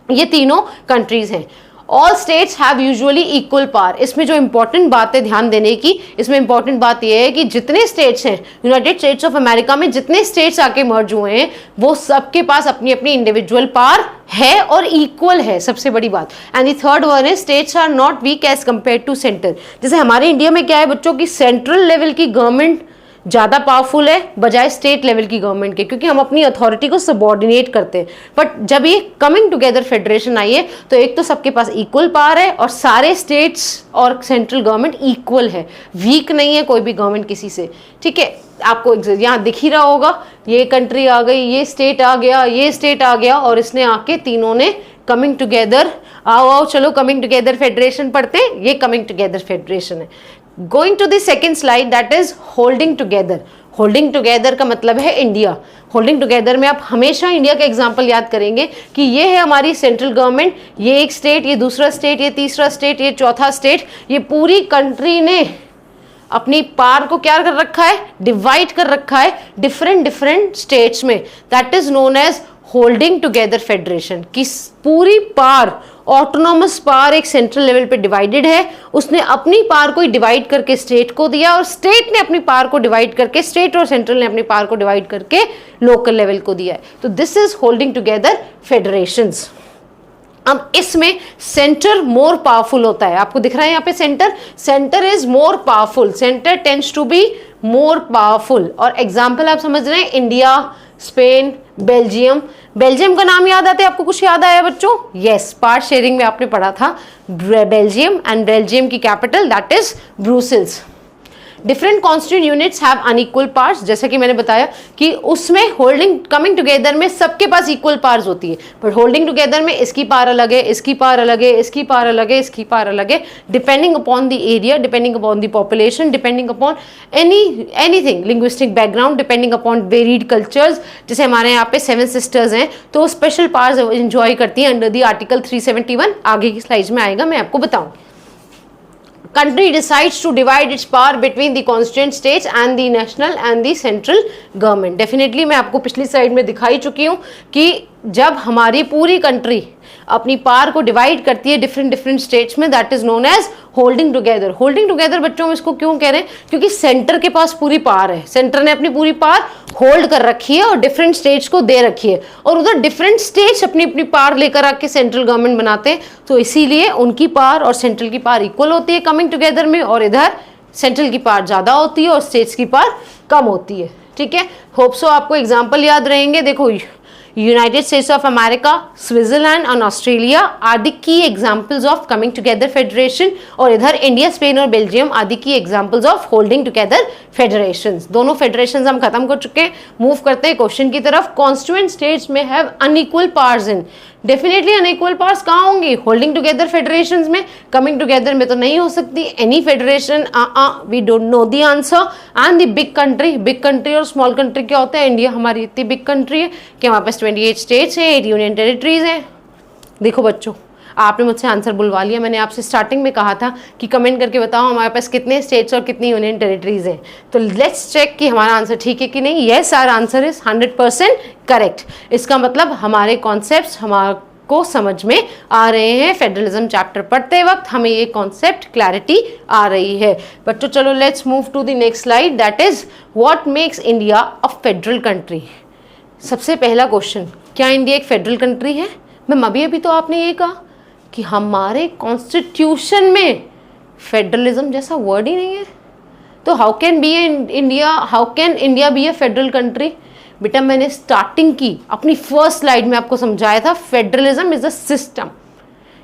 S1: ये तीनों कंट्रीज हैं। All states have usually equal power. इसमें जो इंपॉर्टेंट बात है ध्यान देने की, इसमें इंपॉर्टेंट बात यह है कि जितने स्टेट्स हैं यूनाइटेड स्टेट्स ऑफ अमेरिका में, जितने स्टेट्स आके मर्ज हुए हैं, वो सबके पास अपनी अपनी इंडिविजुअल पावर है और इक्वल है, सबसे बड़ी बात। एंड द थर्ड वन है states are not weak as compare to centre. जैसे हमारे इंडिया में क्या है बच्चों की सेंट्रल लेवल की गवर्नमेंट ज़्यादा पावरफुल है बजाय स्टेट लेवल की गवर्नमेंट के, क्योंकि हम अपनी अथॉरिटी को सबॉर्डिनेट करते हैं। बट जब ये कमिंग टुगेदर फेडरेशन आई है तो एक तो सबके पास इक्वल पावर है और सारे स्टेट्स और सेंट्रल गवर्नमेंट इक्वल है, वीक नहीं है कोई भी गवर्नमेंट किसी से। ठीक है, आपको यहाँ दिख ही रहा होगा, ये कंट्री आ गई, ये स्टेट आ गया, ये स्टेट आ गया, और इसने आके तीनों ने कमिंग टुगेदर, आओ चलो कमिंग टुगेदर फेडरेशन पढ़ते हैं, ये कमिंग टुगेदर फेडरेशन है। Going to the second slide, that is holding together. Holding together का मतलब है इंडिया। होल्डिंग टुगेदर में आप हमेशा इंडिया का एग्जांपल याद करेंगे कि ये है हमारी सेंट्रल गवर्नमेंट, ये एक स्टेट, ये दूसरा स्टेट, ये तीसरा स्टेट, ये चौथा स्टेट, ये पूरी कंट्री ने अपनी पावर को क्या कर रखा है, डिवाइड कर रखा है डिफरेंट डिफरेंट स्टेट्स में। That is known as holding together federation. कि पूरी पावर, ऑटोनॉमस पावर एक सेंट्रल लेवल पे डिवाइडेड है, उसने अपनी पावर को डिवाइड करके स्टेट को दिया, और स्टेट ने अपनी पावर को डिवाइड करके, स्टेट और सेंट्रल ने अपनी पावर को डिवाइड करके लोकल लेवल को दिया है। तो this is holding together federations. अब इसमें सेंटर मोर पावरफुल होता है, आपको दिख रहा है यहाँ पे centre is more powerful, centre tends to be more powerful. और एग्जाम्पल आप समझ रहे हैं, इंडिया, स्पेन, बेल्जियम। बेल्जियम का नाम याद आता है आपको, कुछ याद आया बच्चों? यस, पार्ट शेयरिंग में आपने पढ़ा था बेल्जियम, एंड बेल्जियम की capital that is Brussels. Different constituent units have unequal powers, जैसा कि मैंने बताया कि उसमें होल्डिंग कमिंग टुगेदर में सबके पास इक्वल पावर्स होती है, बट होल्डिंग टुगेदर में इसकी पावर अलग है, इसकी पावर अलग है, इसकी पावर अलग है, इसकी पावर अलग है, depending upon the area, depending upon the population, depending upon anything, linguistic background, depending upon varied cultures. जैसे हमारे यहाँ पे 7 सिस्टर्स हैं तो स्पेशल पावर्स एंजॉय करती हैं अंडर द आर्टिकल 371, आगे की स्लाइड्स में आएगा, मैं आपको बताऊँ। Country decides to divide its power between the constituent states and the national and the central government. Definitely मैं आपको पिछली स्लाइड में दिखाई चुकी हूँ कि जब हमारी पूरी कंट्री अपनी पावर को डिवाइड करती है डिफरेंट डिफरेंट स्टेट्स में, that is known as holding together. Holding together बच्चों में इसको क्यों कह रहे हैं? क्योंकि सेंटर के पास पूरी पावर है, सेंटर ने अपनी पूरी पावर होल्ड कर रखी है और डिफरेंट स्टेट्स को दे रखी है, और उधर डिफरेंट स्टेट्स अपनी अपनी पावर लेकर आके सेंट्रल गवर्नमेंट बनाते हैं, तो इसीलिए उनकी पावर और सेंट्रल की पावर इक्वल होती है कमिंग टुगेदर में, और इधर सेंट्रल की पावर ज्यादा होती है और स्टेट्स की पावर कम होती है। ठीक है, होप सो आपको एग्जाम्पल याद रहेंगे। देखो, United States of America, Switzerland और Australia are the key examples of coming together federation, और इधर इंडिया, स्पेन और Belgium are the key examples of holding together federations. दोनों फेडरेशंस हम खत्म कर चुके हैं। मूव करते हैं क्वेश्चन की तरफ। कॉन्स्टिट्यूएंट स्टेट्स में have unequal powers in, definitely unequal powers कहाँ होंगी? होल्डिंग टुगेदर फेडरेशंस में, कमिंग टुगेदर में तो नहीं हो सकती any federation. We don't know the answer. And the big country और स्मॉल कंट्री क्या होता है? इंडिया हमारी इतनी बिग कंट्री है कि हमारे पास 28 स्टेट्स हैं, 8 यूनियन टेरिटरीज हैं। देखो बच्चों, आपने मुझसे आंसर बुलवा लिया। मैंने आपसे स्टार्टिंग में कहा था कि कमेंट करके बताओ हमारे पास कितने स्टेट्स और कितनी यूनियन टेरिटरीज हैं। तो लेट्स चेक कि हमारा आंसर ठीक है कि नहीं। Yes, our answer is 100% correct. इसका मतलब हमारे कॉन्सेप्ट्स हमारे समझ में आ रहे हैं। फेडरलिज्म चैप्टर पढ़ते वक्त हमें ये कॉन्सेप्ट क्लैरिटी आ रही है। बच्चों चलो let's move to the next slide, that is what makes India a federal country. सबसे पहला क्वेश्चन, क्या इंडिया एक फेडरल कंट्री है? मैम अभी तो आपने ये कहा कि हमारे कॉन्स्टिट्यूशन में फेडरलिज्म जैसा वर्ड ही नहीं है, तो how can India be a federal country? बेटा मैंने स्टार्टिंग की अपनी फर्स्ट स्लाइड में आपको समझाया था, federalism is a system,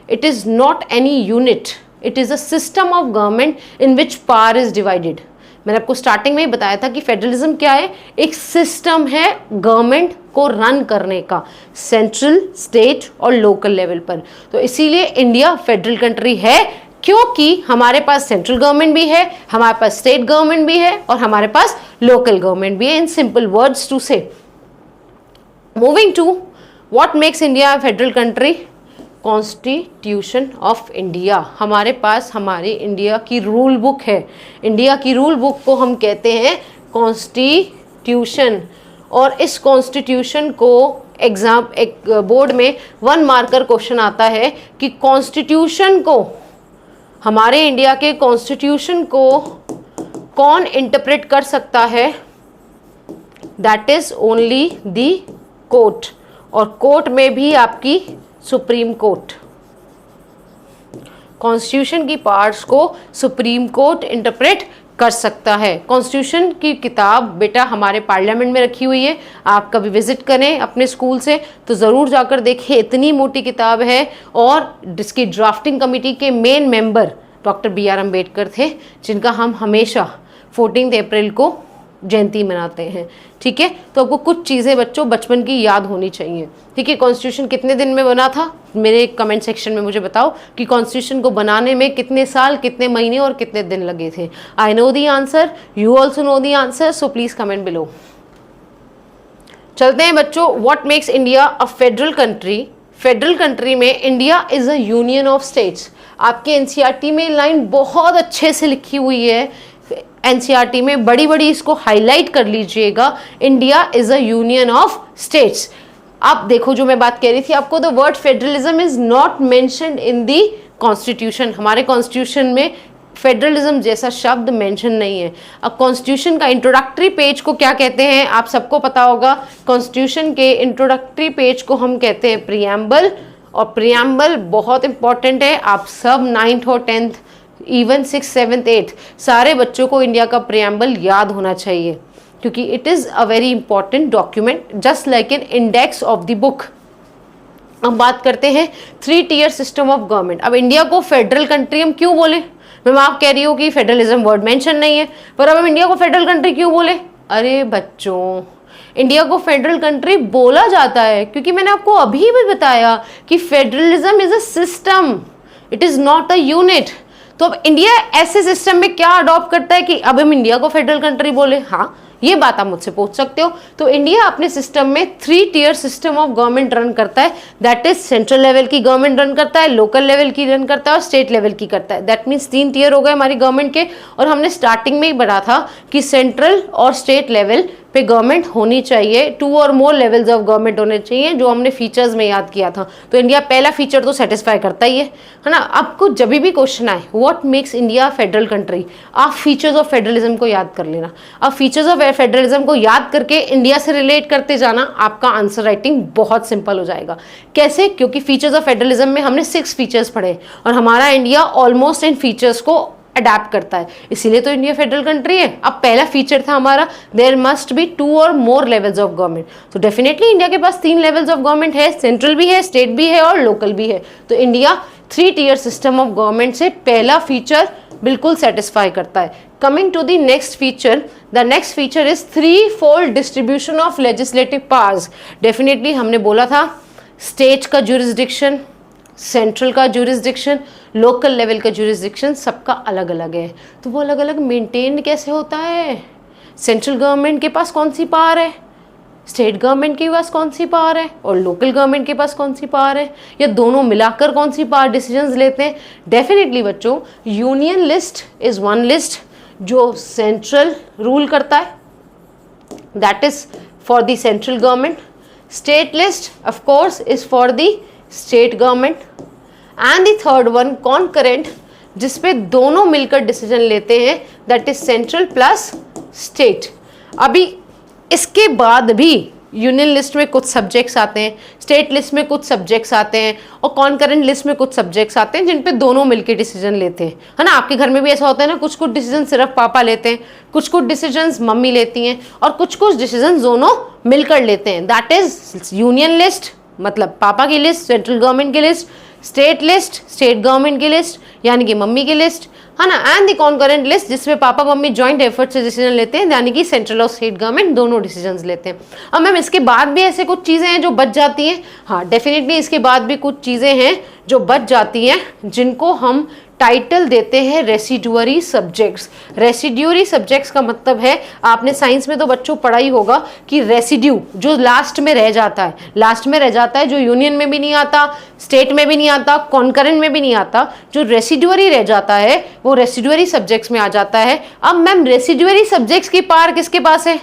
S1: it is not any unit, it is a system of government in which power is divided. मैंने आपको स्टार्टिंग में ही बताया था कि फेडरलिज्म क्या है? एक सिस्टम है गवर्नमेंट को रन करने का, सेंट्रल, स्टेट और लोकल लेवल पर। तो इसीलिए इंडिया फेडरल कंट्री है, क्योंकि हमारे पास सेंट्रल गवर्नमेंट भी है, हमारे पास स्टेट गवर्नमेंट भी है और हमारे पास लोकल गवर्नमेंट भी है। In simple words to say, moving to what makes India a federal country, constitution of India. हमारे पास हमारी इंडिया की रूल बुक है, इंडिया की रूल बुक को हम कहते हैं कॉन्स्टिट्यूशन। और इस कॉन्स्टिट्यूशन को एक बोर्ड में 1 मार्कर क्वेश्चन आता है कि कॉन्स्टिट्यूशन को, हमारे इंडिया के कॉन्स्टिट्यूशन को कौन इंटरप्रेट कर सकता है? That is only the court, और कोर्ट में भी आपकी सुप्रीम कोर्ट। कॉन्स्टिट्यूशन की पार्ट्स को सुप्रीम कोर्ट इंटरप्रेट कर सकता है। कॉन्स्टिट्यूशन की किताब बेटा हमारे पार्लियामेंट में रखी हुई है, आप कभी विजिट करें अपने स्कूल से तो ज़रूर जाकर देखें, इतनी मोटी किताब है। और जिसकी ड्राफ्टिंग कमेटी के main member doctor BR Ambedkar थे, जिनका हम हमेशा 14 अप्रैल को जयंती मनाते हैं। ठीक है, तो आपको कुछ चीज़ें बच्चों बचपन की याद होनी चाहिए। ठीक है, कॉन्स्टिट्यूशन कितने दिन में बना था, मेरे कमेंट सेक्शन में मुझे बताओ कि कॉन्स्टिट्यूशन को बनाने में कितने साल, कितने महीने और कितने दिन लगे थे। I know the answer, you also know the answer, so please comment below. चलते हैं बच्चों, what makes India a federal country. Federal country में India is a union of states. आपके NCERT में लाइन बहुत अच्छे से लिखी हुई है, NCERT में बड़ी बड़ी इसको हाईलाइट कर लीजिएगा, India is a union of states. आप देखो जो मैं बात कह रही थी आपको, the word federalism is not mentioned in the constitution. हमारे कॉन्स्टिट्यूशन में फेडरलिज्म जैसा शब्द मेंशन नहीं है। अब कॉन्स्टिट्यूशन का इंट्रोडक्टरी पेज को क्या कहते हैं, आप सबको पता होगा। कॉन्स्टिट्यूशन के इंट्रोडक्टरी पेज को हम कहते हैं प्रीएम्बल, और प्रीएम्बल बहुत इंपॉर्टेंट है। आप सब 9th और 10th, even 6th, 7th, 8th सारे बच्चों को इंडिया का प्रीएम्बल याद होना चाहिए, क्योंकि it is a very important document, just like an index of the book. हम बात करते हैं 3-tier सिस्टम ऑफ गवर्नमेंट। अब इंडिया को फेडरल कंट्री हम क्यों बोले, मैम आप कह रही हो कि फेडरलिज्म वर्ड मेंशन नहीं है, पर अब हम इंडिया को फेडरल कंट्री क्यों बोले। अरे बच्चों, इंडिया को फेडरल कंट्री बोला जाता है क्योंकि मैंने आपको अभी भी बताया कि federalism is a system, it is not a unit. तो अब इंडिया ऐसे सिस्टम में क्या अडॉप्ट करता है कि अब हम इंडिया को फेडरल कंट्री बोले। हाँ, ये बात आप मुझसे पूछ सकते हो। तो इंडिया अपने सिस्टम में 3-tier system of government run करता है। दैट इज सेंट्रल लेवल की गवर्नमेंट रन करता है, लोकल लेवल की रन करता है और स्टेट लेवल की करता है। दैट मीन्स 3 tier हो गए हमारी गवर्नमेंट के। और हमने स्टार्टिंग में ही बढ़ा था कि सेंट्रल और स्टेट लेवल पे गवर्नमेंट होनी चाहिए, 2 और मोर लेवल्स ऑफ गवर्नमेंट होने चाहिए, जो हमने फीचर्स में याद किया था। तो इंडिया पहला फीचर तो सेटिस्फाई करता ही है ना। आपको जब भी क्वेश्चन आए what makes India federal country, आप फीचर्स ऑफ फेडरलिज्म को याद कर लेना। अब फीचर्स ऑफ फेडरलिज्म को याद करके इंडिया से रिलेट करते जाना, आपका आंसर राइटिंग बहुत सिंपल हो जाएगा। कैसे, क्योंकि फीचर्स ऑफ फेडरलिज्म में हमने 6 फीचर्स पढ़े और हमारा इंडिया ऑलमोस्ट इन फीचर्स को अडेप्ट करता है, इसीलिए तो इंडिया फेडरल कंट्री है। अब पहला फीचर था हमारा देयर मस्ट बी 2 और मोर लेवल्स ऑफ गवर्नमेंट। तो डेफिनेटली इंडिया के पास 3 लेवल्स ऑफ गवर्नमेंट है, सेंट्रल भी है, स्टेट भी है और लोकल भी है। तो India 3-tier system of government से पहला फीचर बिल्कुल सेटिस्फाई करता है। Coming to the next feature, the next feature is 3-fold distribution of legislative powers. Definitely हमने बोला था स्टेट का ज्यूरिसडिक्शन, सेंट्रल का ज्यूरिसडिक्शन, लोकल लेवल का ज्यूरिसडिक्शन सबका अलग अलग है। तो वो अलग अलग मेंटेन कैसे होता है, सेंट्रल गवर्नमेंट के पास कौन सी पावर है, स्टेट गवर्नमेंट के पास कौन सी पावर है और लोकल गवर्नमेंट के पास कौन सी पावर है, या दोनों मिलाकर कौन सी पावर डिसीजंस लेते हैं। डेफिनेटली बच्चों, union list is one list जो सेंट्रल रूल करता है, that is for the central government. State list of course is for the state government. And the third one concurrent, जिसपे दोनों मिलकर डिसीजन लेते हैं, that is central plus state. अभी इसके बाद भी यूनियन लिस्ट में कुछ सब्जेक्ट्स आते हैं, स्टेट लिस्ट में कुछ सब्जेक्ट्स आते हैं और कॉन्करेंट लिस्ट में कुछ सब्जेक्ट्स आते हैं जिन पे दोनों मिलकर डिसीजन लेते हैं, है ना। आपके घर में भी ऐसा होता है ना, कुछ कुछ डिसीजन सिर्फ पापा लेते हैं, कुछ कुछ डिसीजंस मम्मी लेती हैं और कुछ कुछ डिसीजन दोनों मिलकर लेते हैं। दैट इज यूनियन लिस्ट, मतलब पापा की लिस्ट, सेंट्रल गवर्नमेंट की list, state list, state government की लिस्ट यानी कि मम्मी की लिस्ट, है ना। एंड द कॉन्करेंट लिस्ट, जिसमें पापा मम्मी जॉइंट एफर्ट से डिसीजन लेते हैं, यानी कि सेंट्रल और स्टेट गवर्नमेंट दोनों डिसीजंस लेते हैं। अब मैम इसके बाद भी ऐसे कुछ चीज़ें हैं जो बच जाती हैं। हाँ, डेफिनेटली इसके बाद भी कुछ चीज़ें हैं जो बच जाती हैं, जिनको हम टाइटल देते हैं रेसिडुअरी सब्जेक्ट्स। रेसिड्यूरी सब्जेक्ट्स का मतलब है, आपने साइंस में तो बच्चों पढ़ा ही होगा कि रेसिड्यू जो लास्ट में रह जाता है, लास्ट में रह जाता है, जो यूनियन में भी नहीं आता, स्टेट में भी नहीं आता, कॉन्करेंट में भी नहीं आता, जो रेसिडुअरी रह जाता है वो रेसिडुअरी सब्जेक्ट्स में आ जाता है। अब मैम रेसिडुअरी सब्जेक्ट्स की पावर किसके पास है,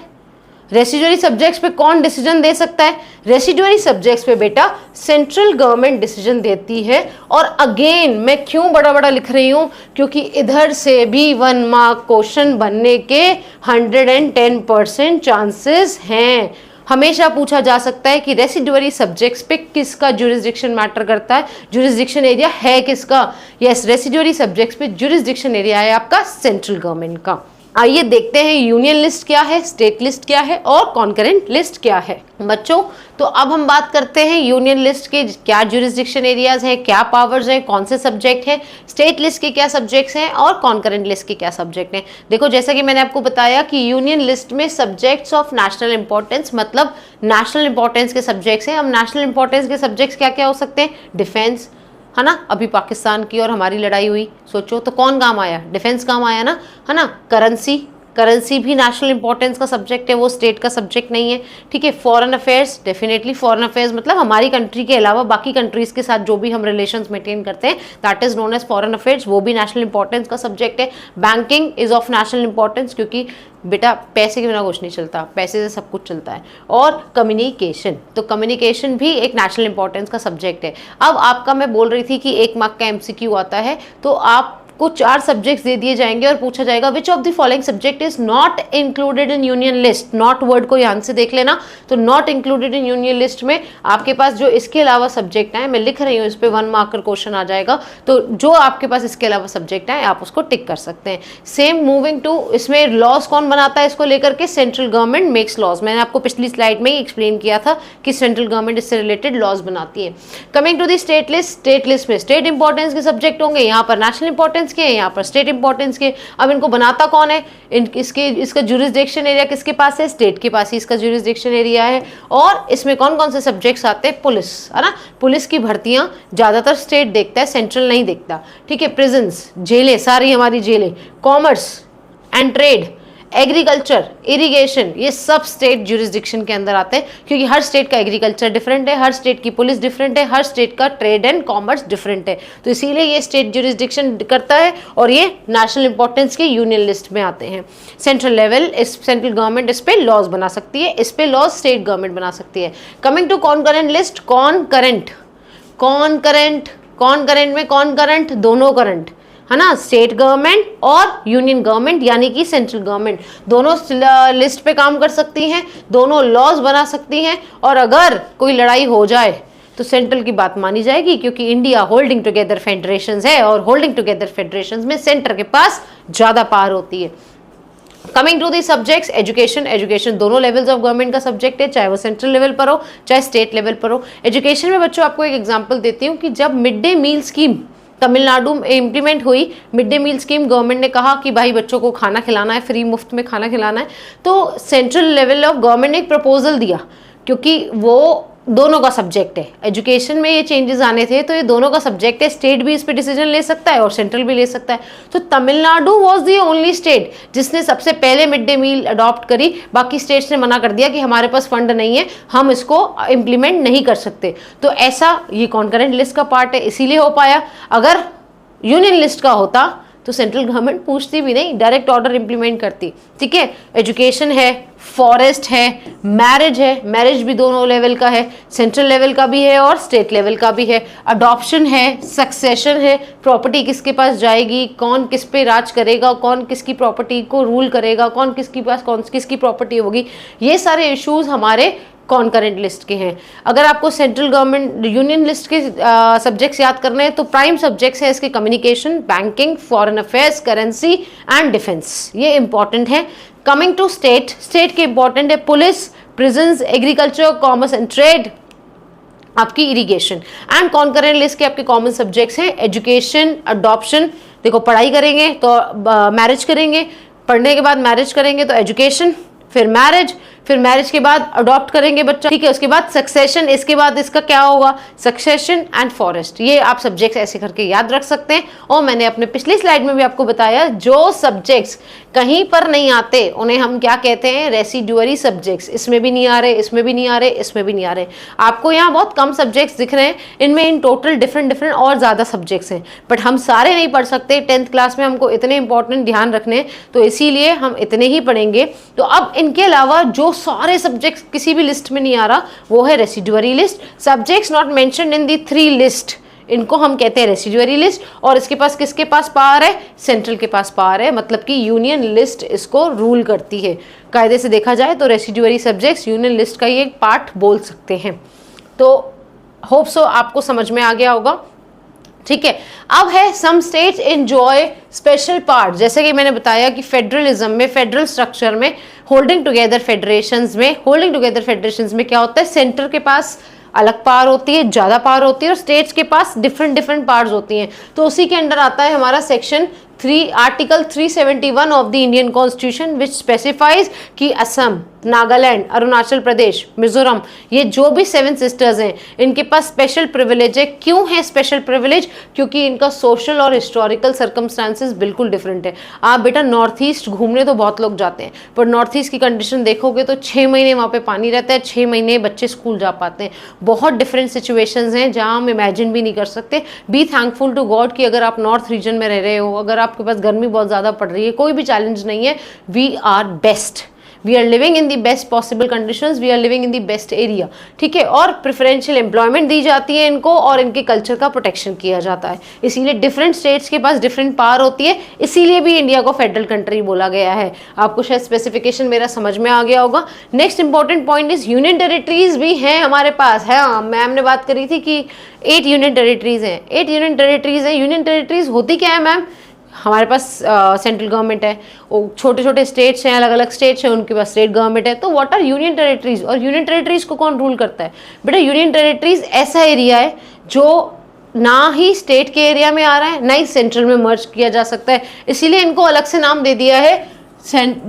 S1: रेसिडुअरी सब्जेक्ट्स पे कौन डिसीजन दे सकता है, रेसिडुअरी सब्जेक्ट्स पे बेटा सेंट्रल गवर्नमेंट डिसीजन देती है। और अगेन मैं क्यों बड़ा बड़ा लिख रही हूँ, क्योंकि इधर से भी 1 मार्क क्वेश्चन बनने के 110% चांसेस हैं। हमेशा पूछा जा सकता है कि रेसिडुअरी सब्जेक्ट्स पे किसका ज्यूरिसडिक्शन मैटर करता है, ज्यूरिसडिक्शन एरिया है किसका। यस, रेसिडुअरी सब्जेक्ट्स पे ज्यूरिसडिक्शन एरिया है आपका सेंट्रल गवर्नमेंट का। आइए देखते हैं यूनियन लिस्ट क्या है, स्टेट लिस्ट क्या है और कॉन्करेंट लिस्ट क्या है बच्चों। तो अब हम बात करते हैं यूनियन लिस्ट के क्या ज्यूरिसडिक्शन एरियाज है, क्या पावर्स हैं, कौन से सब्जेक्ट है, स्टेट लिस्ट के क्या सब्जेक्ट्स हैं और कॉन्करेंट लिस्ट के क्या सब्जेक्ट हैं। देखो जैसा कि मैंने आपको बताया कि यूनियन लिस्ट में सब्जेक्ट्स ऑफ नेशनल इंपॉर्टेंस मतलब नेशनल इंपॉर्टेंस के सब्जेक्ट्स हैं। अब नेशनल इंपॉर्टेंस के सब्जेक्ट्स क्या क्या हो सकते हैं, डिफेंस है ना, अभी पाकिस्तान की और हमारी लड़ाई हुई, सोचो तो कौन काम आया, डिफेंस काम आया ना, है ना। करेंसी भी नेशनल इंपॉर्टेंस का सब्जेक्ट है, वो स्टेट का सब्जेक्ट नहीं है, ठीक है। Foreign affairs, definitely foreign affairs मतलब हमारी कंट्री के अलावा बाकी कंट्रीज के साथ जो भी हम रिलेशंस मेंटेन करते हैं, that is known as foreign affairs, वो भी नेशनल इंपॉर्टेंस का सब्जेक्ट है। Banking is of national importance क्योंकि बेटा पैसे के बिना कुछ नहीं चलता, पैसे से सब कुछ चलता है। और कम्युनिकेशन, तो कम्युनिकेशन भी एक नेशनल इंपॉर्टेंस का सब्जेक्ट है। अब आपका मैं बोल रही थी कि 1 मार्क का MCQ आता है, तो आप को 4 सब्जेक्ट्स दे दिए जाएंगे और पूछा जाएगा which of the following subject is not included in union list. Not word को ध्यान से देख लेना, तो not included in union list में आपके पास जो इसके अलावा सब्जेक्ट है, मैं लिख रही हूँ इस पे 1 मार्क का क्वेश्चन आ जाएगा, तो जो आपके पास इसके अलावा सब्जेक्ट है आप उसको टिक कर सकते हैं। सेम मूविंग टू, इसमें लॉज कौन बनाता है इसको लेकर के, सेंट्रल गवर्नमेंट मेक्स लॉज। मैंने आपको पिछली स्लाइड में ही एक्सप्लेन किया था कि सेंट्रल गवर्नमेंट इससे रिलेटेड लॉज बनाती है। Coming to the state list, state list में स्टेट इंपॉर्टेंस के सब्जेक्ट होंगे, यहाँ पर नेशनल इंपॉर्टेंस के, यहाँ पर स्टेट इंपॉर्टेंस के। अब इनको बनाता कौन है, इसका ज्यूरिसडिक्शन एरिया किसके पास है, स्टेट के पास ही इसका ज्यूरिसडिक्शन एरिया है। और इसमें कौन कौन से सब्जेक्ट्स आते हैं, पुलिस, है ना, पुलिस की भर्तियां ज्यादातर स्टेट देखता है, सेंट्रल नहीं देखता, ठीक है। प्रिजन्स, जेलें, सारी हमारी जेलें, commerce and trade, agriculture, irrigation, ये सब स्टेट ज्यूरिसडिक्शन के अंदर आते हैं क्योंकि हर स्टेट का एग्रीकल्चर डिफरेंट है, हर स्टेट की पुलिस डिफरेंट है, हर स्टेट का ट्रेड एंड कॉमर्स डिफरेंट है, तो इसीलिए ये स्टेट ज्यूरिसडिक्शन करता है और ये नेशनल इंपॉर्टेंस के यूनियन लिस्ट में आते हैं। सेंट्रल लेवल, सेंट्रल गवर्नमेंट इस पे लॉज बना सकती है, इस पे लॉज स्टेट गवर्नमेंट बना सकती है। Coming to concurrent list, concurrent में कौन करंट, दोनों करंट, है ना, स्टेट गवर्नमेंट और यूनियन गवर्नमेंट यानी कि सेंट्रल गवर्नमेंट दोनों लिस्ट पे काम कर सकती हैं, दोनों लॉज बना सकती हैं। और अगर कोई लड़ाई हो जाए तो सेंट्रल की बात मानी जाएगी क्योंकि इंडिया होल्डिंग टुगेदर फेडरेशंस है और होल्डिंग टुगेदर फेडरेशंस में सेंटर के पास ज्यादा पावर होती है। Coming to the subjects, education दोनों लेवल्स ऑफ गवर्नमेंट का सब्जेक्ट है, चाहे वो सेंट्रल लेवल पर हो चाहे स्टेट लेवल पर हो। एजुकेशन में बच्चों आपको एक एग्जांपल देती हूँ कि जब mid day meal scheme Tamil Nadu में इम्प्लीमेंट हुई, mid day meal scheme, government ने कहा कि भाई बच्चों को खाना खिलाना है, फ्री मुफ्त में खाना खिलाना है, तो सेंट्रल लेवल ऑफ गवर्नमेंट ने एक प्रपोजल दिया क्योंकि वो दोनों का सब्जेक्ट है, एजुकेशन में ये चेंजेस आने थे तो ये दोनों का सब्जेक्ट है, स्टेट भी इस पे डिसीजन ले सकता है और सेंट्रल भी ले सकता है। तो Tamil Nadu was the only state जिसने सबसे पहले मिड डे मील अडॉप्ट करी, बाकी स्टेट्स ने मना कर दिया कि हमारे पास फंड नहीं है, हम इसको इम्प्लीमेंट नहीं कर सकते। तो ऐसा ये कॉन्करेंट लिस्ट का पार्ट है, इसीलिए हो पाया। अगर यूनियन लिस्ट का होता तो सेंट्रल गवर्नमेंट पूछती भी नहीं, डायरेक्ट ऑर्डर इंप्लीमेंट करती, ठीक है। एजुकेशन है, फॉरेस्ट है, मैरिज है, मैरिज भी दोनों लेवल का है, सेंट्रल लेवल का भी है और स्टेट लेवल का भी है। अडॉप्शन है, सक्सेशन है, प्रॉपर्टी किसके पास जाएगी, कौन किस पे राज करेगा, कौन किसकी प्रॉपर्टी को रूल करेगा, कौन किसकी पास कौन किसकी प्रॉपर्टी होगी, ये सारे इश्यूज हमारे कॉन्करेंट लिस्ट के हैं। अगर आपको सेंट्रल गवर्नमेंट यूनियन लिस्ट के सब्जेक्ट्स याद करने हैं तो प्राइम सब्जेक्ट्स है इसके communication, banking, foreign affairs, currency and defence, ये इंपॉर्टेंट है। कमिंग टू स्टेट, स्टेट के इंपॉर्टेंट है police, prisons, agriculture, commerce and trade, आपकी इरिगेशन। एंड कॉन्करेंट लिस्ट के आपके कॉमन सब्जेक्ट्स हैं एजुकेशन, अडॉप्शन, देखो पढ़ाई करेंगे तो मैरिज करेंगे, पढ़ने के बाद मैरिज करेंगे तो एजुकेशन, फिर मैरिज के बाद अडॉप्ट करेंगे बच्चा, ठीक है। उसके बाद सक्सेशन, इसके बाद इसका क्या होगा, सक्सेशन एंड फॉरेस्ट, ये आप सब्जेक्ट्स ऐसे करके याद रख सकते हैं। और मैंने अपने पिछली स्लाइड में भी आपको बताया जो सब्जेक्ट्स कहीं पर नहीं आते उन्हें हम क्या कहते हैं, रेसिडुअरी सब्जेक्ट्स। इसमें भी नहीं आ रहे, इसमें भी नहीं आ रहे, इसमें भी नहीं आ रहे। आपको यहाँ बहुत कम सब्जेक्ट्स दिख रहे हैं, इनमें इन टोटल डिफरेंट और ज्यादा सब्जेक्ट्स हैं, बट हम सारे नहीं पढ़ सकते। 10th क्लास में हमको इतने इंपॉर्टेंट ध्यान रखने, तो इसीलिए हम इतने ही पढ़ेंगे। तो अब इनके अलावा जो सारे सब्जेक्ट्स किसी भी लिस्ट में नहीं आ रहा वो है residuary list. Subjects not mentioned in the 3 list, इनको हम कहते हैं रेसिडुअरी लिस्ट। और इसके पास किसके पास पावर है, सेंट्रल के पास पावर है, मतलब कि यूनियन लिस्ट इसको रूल करती है। कायदे से देखा जाए तो रेसिडुअरी सब्जेक्ट्स यूनियन लिस्ट का ये एक पार्ट बोल सकते हैं। तो होप सो आपको समझ में आ गया होगा। ठीक है। अब है some states enjoy special part, जैसे कि मैंने बताया कि फेडरलिज्म में, फेडरल स्ट्रक्चर में, होल्डिंग टुगेदर फेडरेशंस में क्या होता है, सेंटर के पास अलग पावर होती है, ज्यादा पावर होती है, और स्टेट्स के पास डिफरेंट पावर्स होती हैं। तो उसी के अंडर आता है हमारा section 3 article 371 of the Indian constitution which specifies कि असम, नागालैंड, अरुणाचल प्रदेश, मिजोरम, ये जो भी 7 सिस्टर्स हैं, इनके पास स्पेशल प्रिविलेज है। क्यों है स्पेशल प्रिविलेज? क्योंकि इनका सोशल और हिस्टोरिकल सर्कमस्टांसेस बिल्कुल डिफरेंट है। आप बेटा नॉर्थ ईस्ट घूमने तो बहुत लोग जाते हैं, पर नॉर्थ ईस्ट की कंडीशन देखोगे तो 6 महीने वहाँ पे पानी रहता है, 6 महीने बच्चे स्कूल जा पाते हैं। बहुत डिफरेंट सिचुएशंस हैं जहाँ हम इमेजिन भी नहीं कर सकते। बी थैंकफुल टू गॉड कि अगर आप नॉर्थ रीजन में रह रहे हो, अगर आपके पास गर्मी बहुत ज़्यादा पड़ रही है, कोई भी चैलेंज नहीं है, we are best, we are living in the best possible conditions, we are living in the best area, ठीक है। और प्रेफरेंशियल एम्प्लॉयमेंट दी जाती है इनको, और इनके कल्चर का प्रोटेक्शन किया जाता है। इसीलिए डिफरेंट स्टेट्स के पास डिफरेंट पावर होती है, इसीलिए भी इंडिया को फेडरल कंट्री बोला गया है। आपको शायद स्पेसिफिकेशन मेरा समझ में आ गया होगा। Next important point is union territories भी हैं हमारे पास है। मैम ने बात करी थी कि 8 यूनियन टेरिटरीज हैं, 8 यूनियन टेरिटरीज हैं। यूनियन टेरिटरीज होती क्या है मैम? हमारे पास सेंट्रल गवर्नमेंट है, वो छोटे छोटे स्टेट्स हैं, अलग अलग स्टेट्स हैं, उनके पास स्टेट गवर्नमेंट है। तो व्हाट आर यूनियन टेरिटरीज, और यूनियन टेरिटरीज को कौन रूल करता है? बेटा यूनियन टेरिटरीज ऐसा एरिया है जो ना ही स्टेट के एरिया में आ रहा है, ना ही सेंट्रल में मर्ज किया जा सकता है, इसीलिए इनको अलग से नाम दे दिया है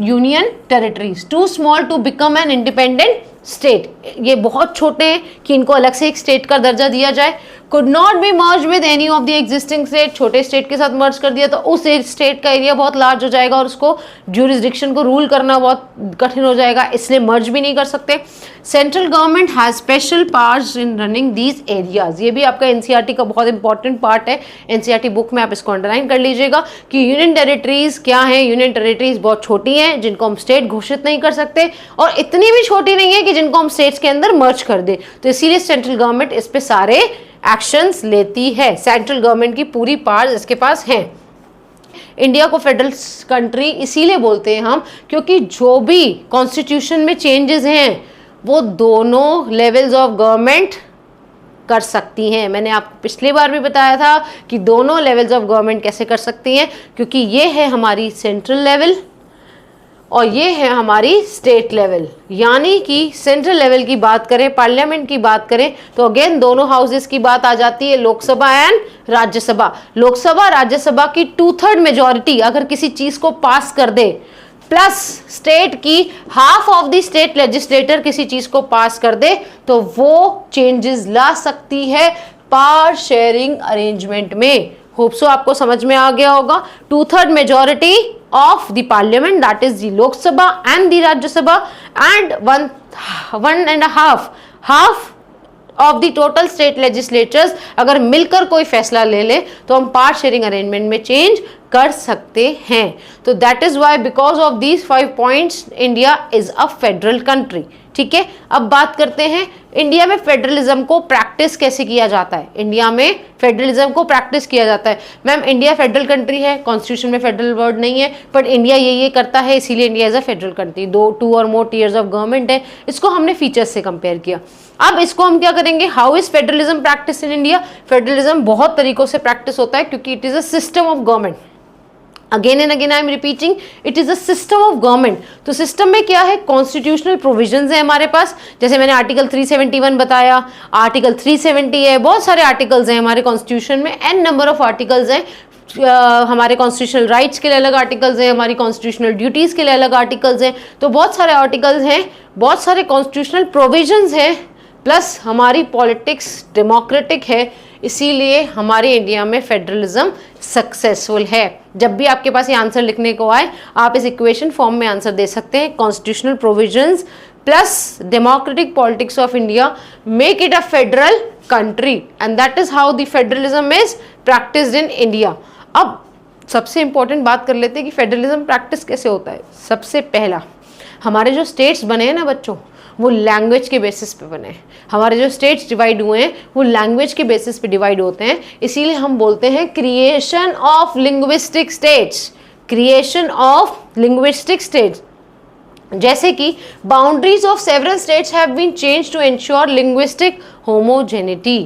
S1: union territories. Too small to become an independent state, ये बहुत छोटे हैं कि इनको अलग से एक स्टेट का दर्जा दिया जाए। Could not be merge with any of the existing state, छोटे स्टेट के साथ मर्ज कर दिया तो उस स्टेट का एरिया बहुत लार्ज हो जाएगा और उसको ज्यूरिसडिक्शन को रूल करना बहुत कठिन हो जाएगा, इसलिए मर्ज भी नहीं कर सकते। Central government has special powers in running these areas, ये भी आपका एनसीईआरटी का बहुत इंपॉर्टेंट पार्ट है। एनसीईआरटी बुक में आप इसको अंडरलाइन कर लीजिएगा कि यूनियन टेरिटरीज क्या है। यूनियन टेरिटरीज बहुत छोटी हैं जिनको हम स्टेट घोषित नहीं कर सकते, और इतनी भी छोटी नहीं है कि जिनको हम स्टेट्स के अंदर मर्ज कर दे, तो इसीलिए सेंट्रल गवर्नमेंट इस पे सारे एक्शंस लेती है। सेंट्रल गवर्नमेंट की पूरी पावर्स इसके पास हैं। इंडिया को फेडरल कंट्री इसीलिए बोलते हैं हम क्योंकि जो भी कॉन्स्टिट्यूशन में चेंजेस हैं वो दोनों लेवल्स ऑफ गवर्नमेंट कर सकती हैं। मैंने आपको पिछली बार भी बताया था कि दोनों लेवल्स ऑफ गवर्नमेंट कैसे कर सकती हैं, क्योंकि ये है हमारी सेंट्रल लेवल और ये है हमारी स्टेट लेवल। यानी कि सेंट्रल लेवल की बात करें, पार्लियामेंट की बात करें, तो अगेन दोनों हाउसेस की बात आ जाती है, लोकसभा एंड राज्यसभा। लोकसभा राज्यसभा की 2/3 मेजॉरिटी अगर किसी चीज को पास कर दे, प्लस स्टेट की half of the state legislator किसी चीज को पास कर दे, तो वो चेंजेस ला सकती है पावर शेयरिंग अरेंजमेंट में। होप सो आपको समझ में आ गया होगा। 2/3 majority of the parliament, that is the Lok Sabha and the Rajya Sabha, and one and a half of the total state legislatures अगर मिलकर कोई फैसला ले ले तो हम पार्ट शेयरिंग अरेंजमेंट में चेंज कर सकते हैं। तो that is why because of these 5 points India is a federal country. ठीक है, अब बात करते हैं इंडिया में फेडरलिज्म को प्रैक्टिस कैसे किया जाता है। इंडिया में फेडरलिज्म को प्रैक्टिस किया जाता है। मैम इंडिया फेडरल कंट्री है, कॉन्स्टिट्यूशन में फेडरल वर्ड नहीं है, बट इंडिया ये करता है इसीलिए India is a federal country. 2 और मोर टीयर्स ऑफ गवर्नमेंट है, इसको हमने फीचर्स से कंपेयर किया। अब इसको हम क्या करेंगे, how is federalism practice in India. Federalism बहुत तरीकों से प्रैक्टिस होता है क्योंकि it is a system of government. Again and again I am repeating, it is a system of government. तो सिस्टम में क्या है, कॉन्स्टिट्यूशनल प्रोविजंस है हमारे पास, जैसे मैंने आर्टिकल 371 बताया, आर्टिकल 370 है, बहुत सारे आर्टिकल्स हैं हमारे कॉन्स्टिट्यूशन में, एन नंबर ऑफ आर्टिकल्स हैं। हमारे कॉन्स्टिट्यूशनल राइट्स के लिए अलग आर्टिकल्स हैं, हमारी कॉन्स्टिट्यूशनल ड्यूटीज के लिए अलग आर्टिकल्स हैं। तो बहुत सारे आर्टिकल्स हैं, बहुत सारे कॉन्स्टिट्यूशनल प्रोविजंस हैं, प्लस हमारी पॉलिटिक्स डेमोक्रेटिक है, इसीलिए हमारे इंडिया में फेडरलिज्म सक्सेसफुल है। जब भी आपके पास ये आंसर लिखने को आए, आप इस इक्वेशन फॉर्म में आंसर दे सकते हैं। Constitutional provisions plus democratic politics of India make it a federal country, and that is how the federalism is practised in India. अब सबसे इंपॉर्टेंट बात कर लेते हैं कि फेडरलिज्म प्रैक्टिस कैसे होता है। सबसे पहला, हमारे जो स्टेट्स बने हैं ना बच्चों, वो लैंग्वेज के बेसिस पे बने हैं। हमारे जो स्टेट्स डिवाइड हुए हैं वो लैंग्वेज के बेसिस पे डिवाइड होते हैं, इसीलिए हम बोलते हैं creation of linguistic states. Creation of linguistic states, जैसे कि boundaries of several states have been change to ensure linguistic homogeneity.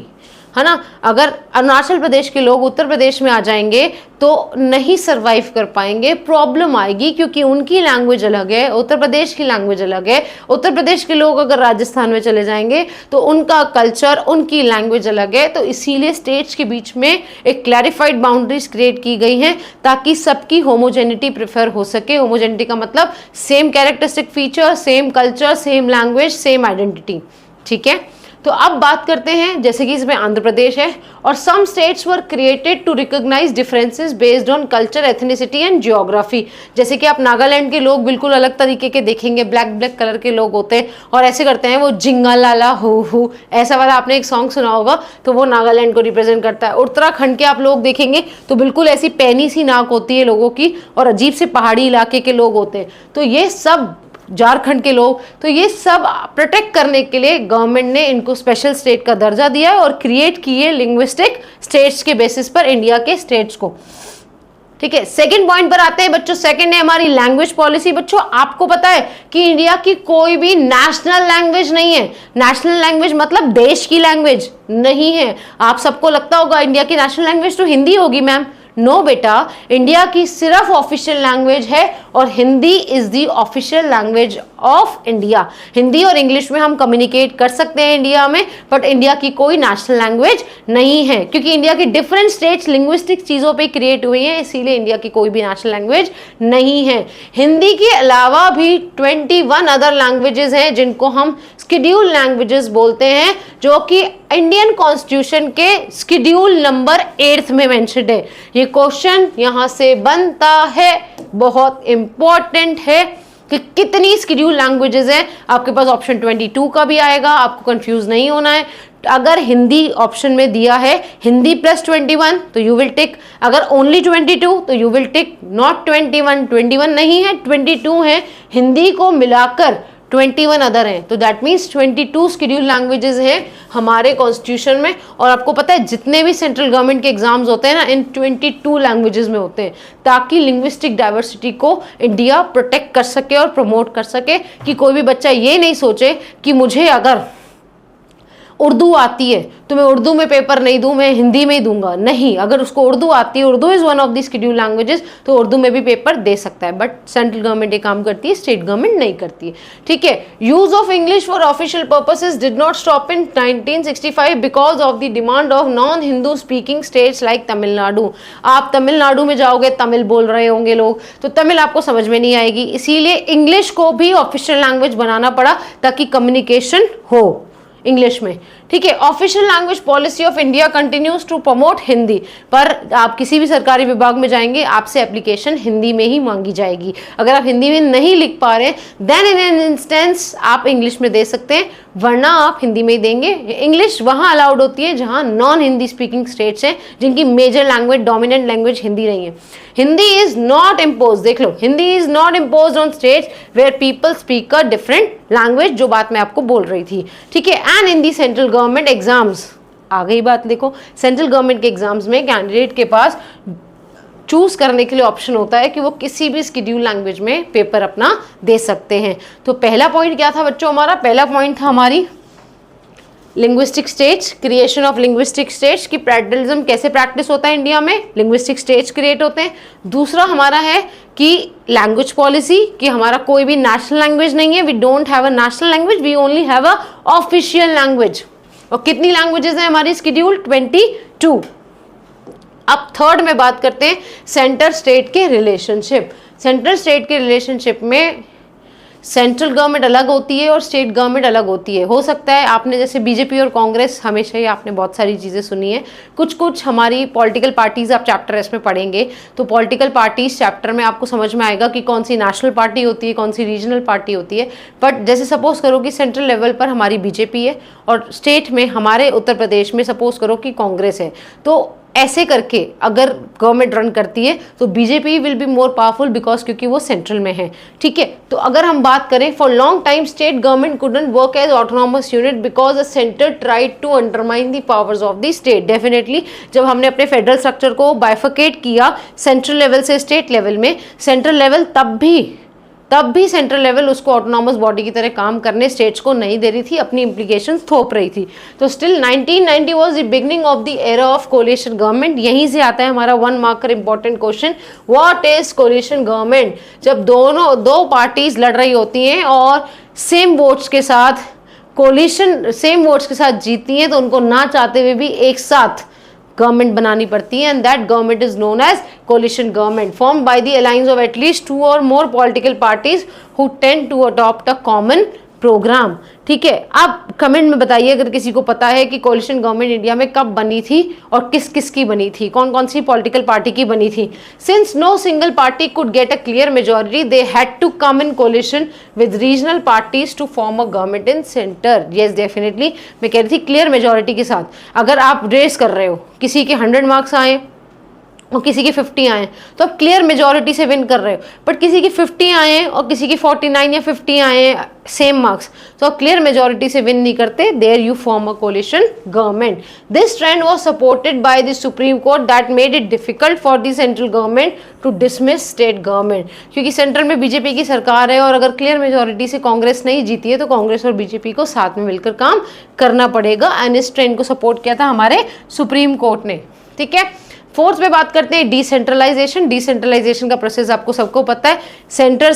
S1: है ना। अगर अरुणाचल प्रदेश के लोग उत्तर प्रदेश में आ जाएंगे तो नहीं सरवाइव कर पाएंगे, प्रॉब्लम आएगी, क्योंकि उनकी लैंग्वेज अलग है, उत्तर प्रदेश की लैंग्वेज अलग है। उत्तर प्रदेश के लोग अगर राजस्थान में चले जाएंगे तो उनका कल्चर, उनकी लैंग्वेज अलग है। तो इसीलिए स्टेट्स के बीच में एक क्लैरिफाइड बाउंड्रीज क्रिएट की गई हैं ताकि सबकी होमोजेनिटी प्रेफर हो सके। होमोजेनिटी का मतलब same characteristic feature, same culture, same language, same identity. ठीक है, तो अब बात करते हैं, जैसे कि इसमें आंध्र प्रदेश है, और some states were created to recognise differences based on culture, ethnicity and geography. जैसे कि आप नागालैंड के लोग बिल्कुल अलग तरीके के देखेंगे, ब्लैक ब्लैक कलर के लोग होते हैं और ऐसे करते हैं, वो जिंगालाला हु ऐसा वाला आपने एक सॉन्ग सुना होगा, तो वो नागालैंड को रिप्रेजेंट करता है। उत्तराखंड के आप लोग देखेंगे तो बिल्कुल ऐसी पैनी सी नाक होती है लोगों की और अजीब से पहाड़ी इलाके के लोग होते हैं। तो ये सब, झारखंड के लोग, तो ये सब प्रोटेक्ट करने के लिए गवर्नमेंट ने इनको स्पेशल स्टेट का दर्जा दिया है और क्रिएट किए लिंग्विस्टिक स्टेट्स के बेसिस पर इंडिया के स्टेट्स को। ठीक है, सेकंड पॉइंट पर आते हैं बच्चों। सेकंड है हमारी लैंग्वेज पॉलिसी। बच्चों आपको पता है कि इंडिया की कोई भी नेशनल लैंग्वेज नहीं है। नेशनल लैंग्वेज मतलब देश की लैंग्वेज नहीं है। आप सबको लगता होगा इंडिया की नेशनल लैंग्वेज तो हिंदी होगी मैम। नो बेटा, इंडिया की सिर्फ ऑफिशियल लैंग्वेज है और Hindi is the official language of India. Hindi और इंग्लिश में हम कम्युनिकेट कर सकते हैं इंडिया में, बट इंडिया की कोई नेशनल लैंग्वेज नहीं है, क्योंकि इंडिया की डिफरेंट स्टेट्स लिंग्विस्टिक चीजों पे क्रिएट हुई हैं, इसीलिए इंडिया की कोई भी नेशनल लैंग्वेज नहीं है। हिंदी के अलावा भी 21 अदर लैंग्वेजेस हैं जिनको हम स्केड्यूल लैंग्वेजेस बोलते हैं, जो कि इंडियन कॉन्स्टिट्यूशन के स्केड्यूल नंबर 8 में मेंशन्ड है। ये क्वेश्चन यहां से बनता है, बहुत इंपॉर्टेंट है कि कितनी स्केड्यूल लैंग्वेजेस हैं। आपके पास ऑप्शन 22 का भी आएगा, आपको कंफ्यूज नहीं होना है। अगर हिंदी ऑप्शन में दिया है हिंदी प्लस 21 तो यू विल टिक, अगर ओनली 22 तो यू विल टिक नॉट 21 नहीं है, 22 है, हिंदी को मिलाकर 21 अदर हैं, तो दैट मीन्स 22 स्केड्यूल लैंग्वेजेस हैं हमारे कॉन्स्टिट्यूशन में। और आपको पता है जितने भी सेंट्रल गवर्नमेंट के एग्जाम्स होते हैं ना, इन 22 लैंग्वेजेस में होते हैं, ताकि लिंग्विस्टिक डाइवर्सिटी को इंडिया प्रोटेक्ट कर सके और प्रमोट कर सके, कि कोई भी बच्चा ये नहीं सोचे कि मुझे अगर उर्दू आती है तो मैं उर्दू में पेपर नहीं दूं, मैं हिंदी में ही दूंगा। नहीं, अगर उसको उर्दू आती है, Urdu is one of the schedule languages, तो उर्दू में भी पेपर दे सकता है। बट सेंट्रल गवर्नमेंट ये काम करती है, स्टेट गवर्नमेंट नहीं करती है। ठीक है, use of English for official purposes did not stop in 1965 because of the demand of non Hindu speaking states like Tamil Nadu. आप तमिलनाडु में जाओगे, तमिल बोल रहे होंगे लोग, तो तमिल आपको समझ में नहीं आएगी, इसीलिए इंग्लिश को भी ऑफिशियल लैंग्वेज बनाना पड़ा ताकि कम्युनिकेशन हो इंग्लिश में। ठीक है, official language policy of India continues to promote Hindi, पर आप किसी भी सरकारी विभाग में जाएंगे आपसे एप्लीकेशन हिंदी में ही मांगी जाएगी। अगर आप हिंदी में नहीं लिख पा रहे देन इन एन इंस्टेंस आप इंग्लिश में दे सकते हैं, वरना आप हिंदी में ही देंगे। इंग्लिश वहां अलाउड होती है जहां नॉन हिंदी स्पीकिंग स्टेट्स हैं, जिनकी major language, dominant language Hindi नहीं है। हिंदी इज नॉट इम्पोज, देख लो, Hindi is not impose on states where people speak a different language, जो बात मैं आपको बोल रही थी। ठीक है, and in the central government exams, आ गई बात। देखो, सेंट्रल गवर्नमेंट के एग्जाम्स में कैंडिडेट के पास चूज करने के लिए ऑप्शन होता है कि वो किसी भी स्केड्यूल लैंग्वेज में पेपर अपना दे सकते हैं। तो पहला पॉइंट क्या था बच्चों हमारा? पहला पॉइंट था हमारी linguistic states, creation of linguistic states की फेडरलिज्म कैसे प्रैक्टिस होता है इंडिया में, लिंग्विस्टिक स्टेट्स क्रिएट होते हैं। दूसरा हमारा है कि लैंग्वेज पॉलिसी, कि हमारा कोई भी नेशनल लैंग्वेज नहीं है, we don't have a national language, we only have a official language. और कितनी लैंग्वेजेस हैं हमारी स्केड्यूल? 22। अब थर्ड में बात करते हैं सेंटर स्टेट के रिलेशनशिप। सेंट्रल स्टेट के रिलेशनशिप में सेंट्रल गवर्नमेंट अलग होती है और स्टेट गवर्नमेंट अलग होती है। हो सकता है आपने जैसे बीजेपी और कांग्रेस, हमेशा ही आपने बहुत सारी चीज़ें सुनी है। कुछ हमारी पॉलिटिकल पार्टीज आप चैप्टर एस में पढ़ेंगे, तो पॉलिटिकल पार्टीज चैप्टर में आपको समझ में आएगा कि कौन सी नेशनल पार्टी होती है, कौन सी रीजनल पार्टी होती है। बट जैसे सपोज करो कि सेंट्रल लेवल पर हमारी बीजेपी है और स्टेट में हमारे उत्तर प्रदेश में सपोज करो कि कांग्रेस है, तो ऐसे करके अगर गवर्नमेंट रन करती है तो BJP will be more powerful because क्योंकि वो सेंट्रल में है। ठीक है, तो अगर हम बात करें for long time state government couldn't work as autonomous unit because the centre tried to undermine the powers of the state. Definitely जब हमने अपने फेडरल स्ट्रक्चर को बाइफिकेट किया सेंट्रल लेवल से स्टेट लेवल में, सेंट्रल लेवल तब भी तब भी सेंट्रल लेवल उसको ऑटोनॉमस बॉडी की तरह काम करने स्टेट्स को नहीं दे रही थी, अपनी इम्प्लीकेशंस थोप रही थी। तो still 1990 was the beginning of the era of coalition government. यहीं से आता है हमारा 1 marker important question, what is coalition government? जब दो पार्टीज लड़ रही होती हैं और सेम वोट्स के साथ कोलिशन सेम वोट्स के साथ जीती हैं, तो उनको ना चाहते हुए भी एक साथ गवर्नमेंट बनानी पड़ती है, and that government is known as coalition government, formed by the alliance of at least 2 और more political parties who tend to adopt a common programme. ठीक है, आप कमेंट में बताइए अगर किसी को पता है कि कोलिशन गवर्नमेंट इंडिया में कब बनी थी और किस किस की बनी थी, कौन कौन सी पॉलिटिकल पार्टी की बनी थी। Since no single party could get a clear majority, they had to come in coalition with regional parties to form a government in centre. Yes definitely, मैं कह रही थी क्लियर मेजोरिटी के साथ। अगर आप रेस कर रहे हो, किसी के 100 मार्क्स आए और किसी के 50 आए, तो आप क्लियर मेजॉरिटी से विन कर रहे हो। बट किसी की 50 आए और किसी की 49 या 50 आए सेम मार्क्स, तो आप क्लियर मेजॉरिटी से विन नहीं करते। There you form a coalition government. This trend was supported by the Supreme Court that made it difficult for the central government to dismiss state government. क्योंकि सेंट्रल में बीजेपी की सरकार है और अगर क्लियर मेजॉरिटी से कांग्रेस नहीं जीती है तो कांग्रेस और बीजेपी को साथ में मिलकर काम करना पड़ेगा, एंड इस ट्रेंड को सपोर्ट किया था हमारे सुप्रीम कोर्ट ने। ठीक है, फोर्थ पे बात करते हैं डिसेंट्रलाइजेशन। डिसेंट्रलाइजेशन का प्रोसेस आपको सबको पता है, सेंटर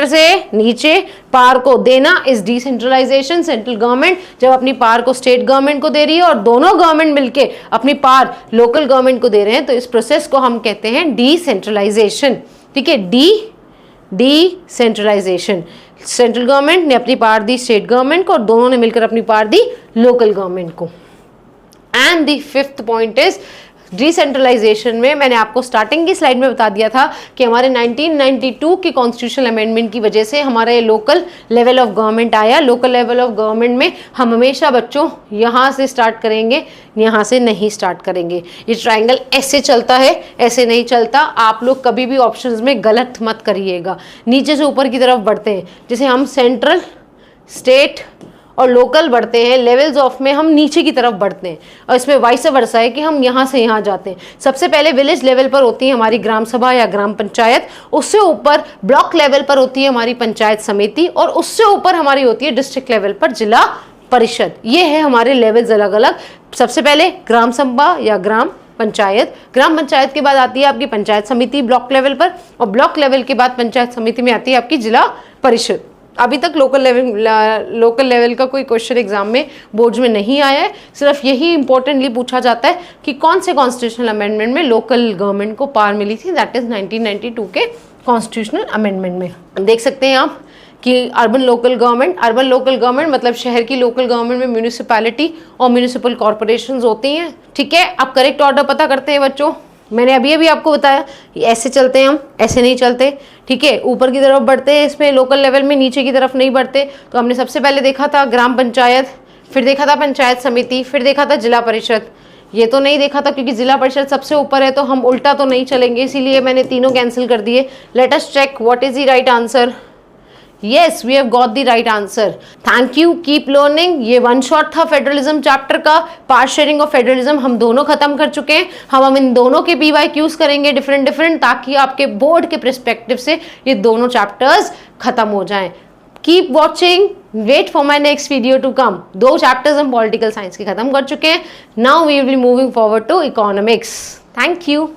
S1: से नीचे पावर को देना इज डिसेंट्रलाइजेशन। सेंट्रल गवर्नमेंट जब अपनी पावर को स्टेट गवर्नमेंट को दे रही है और दोनों गवर्नमेंट मिलके अपनी पावर लोकल गवर्नमेंट को दे रहे हैं, तो इस प्रोसेस को हम कहते हैं डिसेंट्रलाइजेशन। ठीक है, डिसेंट्रलाइजेशन। सेंट्रल गवर्नमेंट ने अपनी पावर दी स्टेट गवर्नमेंट को और दोनों ने मिलकर अपनी पावर दी लोकल गवर्नमेंट को। And the fifth point is decentralisation में मैंने आपको स्टार्टिंग की स्लाइड में बता दिया था कि हमारे 1992 की कॉन्स्टिट्यूशनल अमेंडमेंट की वजह से हमारे लोकल लेवल ऑफ गवर्नमेंट आया। लोकल लेवल ऑफ गवर्नमेंट में हम हमेशा बच्चों यहाँ से स्टार्ट करेंगे, यहाँ से नहीं स्टार्ट करेंगे। ये ट्रायंगल ऐसे चलता है, ऐसे नहीं चलता। आप लोग कभी भी ऑप्शंस में गलत मत करिएगा। नीचे से ऊपर की तरफ बढ़ते हैं, जैसे हम सेंट्रल, स्टेट और लोकल बढ़ते हैं, लेवल्स ऑफ में हम नीचे की तरफ बढ़ते हैं, और इसमें वाइस वर्सा है कि हम यहाँ से यहाँ जाते हैं। सबसे पहले विलेज लेवल पर होती है हमारी ग्राम सभा या ग्राम पंचायत, उससे ऊपर ब्लॉक लेवल पर होती है हमारी पंचायत समिति, और उससे ऊपर हमारी होती है डिस्ट्रिक्ट लेवल पर जिला परिषद। ये है हमारे लेवल्स अलग अलग। सबसे पहले ग्राम सभा या ग्राम पंचायत के बाद आती है आपकी पंचायत समिति ब्लॉक लेवल पर, और ब्लॉक लेवल के बाद पंचायत समिति में आती है आपकी जिला परिषद। अभी तक लोकल लेवल का कोई क्वेश्चन एग्जाम में बोर्ड्स में नहीं आया है। सिर्फ यही इंपॉर्टेंटली पूछा जाता है कि कौन से कॉन्स्टिट्यूशनल अमेंडमेंट में लोकल गवर्नमेंट को पावर मिली थी, दैट इज 1992 के कॉन्स्टिट्यूशनल अमेंडमेंट में। देख सकते हैं आप कि अर्बन लोकल गवर्नमेंट मतलब शहर की लोकल गवर्नमेंट में म्यूनिसिपैलिटी और म्यूनिसिपल कॉर्पोरेशंस होती हैं। ठीक है, अब करेक्ट ऑर्डर पता करते हैं बच्चों। मैंने अभी आपको बताया ऐसे चलते हैं हम, ऐसे नहीं चलते। ठीक है, ऊपर की तरफ बढ़ते हैं इसमें लोकल लेवल में, नीचे की तरफ नहीं बढ़ते। तो हमने सबसे पहले देखा था ग्राम पंचायत, फिर देखा था पंचायत समिति, फिर देखा था जिला परिषद। ये तो नहीं देखा था क्योंकि जिला परिषद सबसे ऊपर है, तो हम उल्टा तो नहीं चलेंगे, इसीलिए मैंने तीनों कैंसिल कर दिए। Let us check what is the right answer. Yes, we have got the right answer. Thank you. Keep learning. ये वन शॉट था फेडरलिज्म चैप्टर का। पार्ट शेयरिंग और फेडरलिज्म हम दोनों खत्म कर चुके हैं। हम इन दोनों के PYQs करेंगे डिफरेंट, ताकि आपके बोर्ड के परस्पेक्टिव से ये दोनों चैप्टर्स खत्म हो जाएं। Keep watching. Wait for my next video to come. 2 chapters हम पॉलिटिकल साइंस के खत्म कर चुके हैं। Now we will be moving forward to economics. Thank you.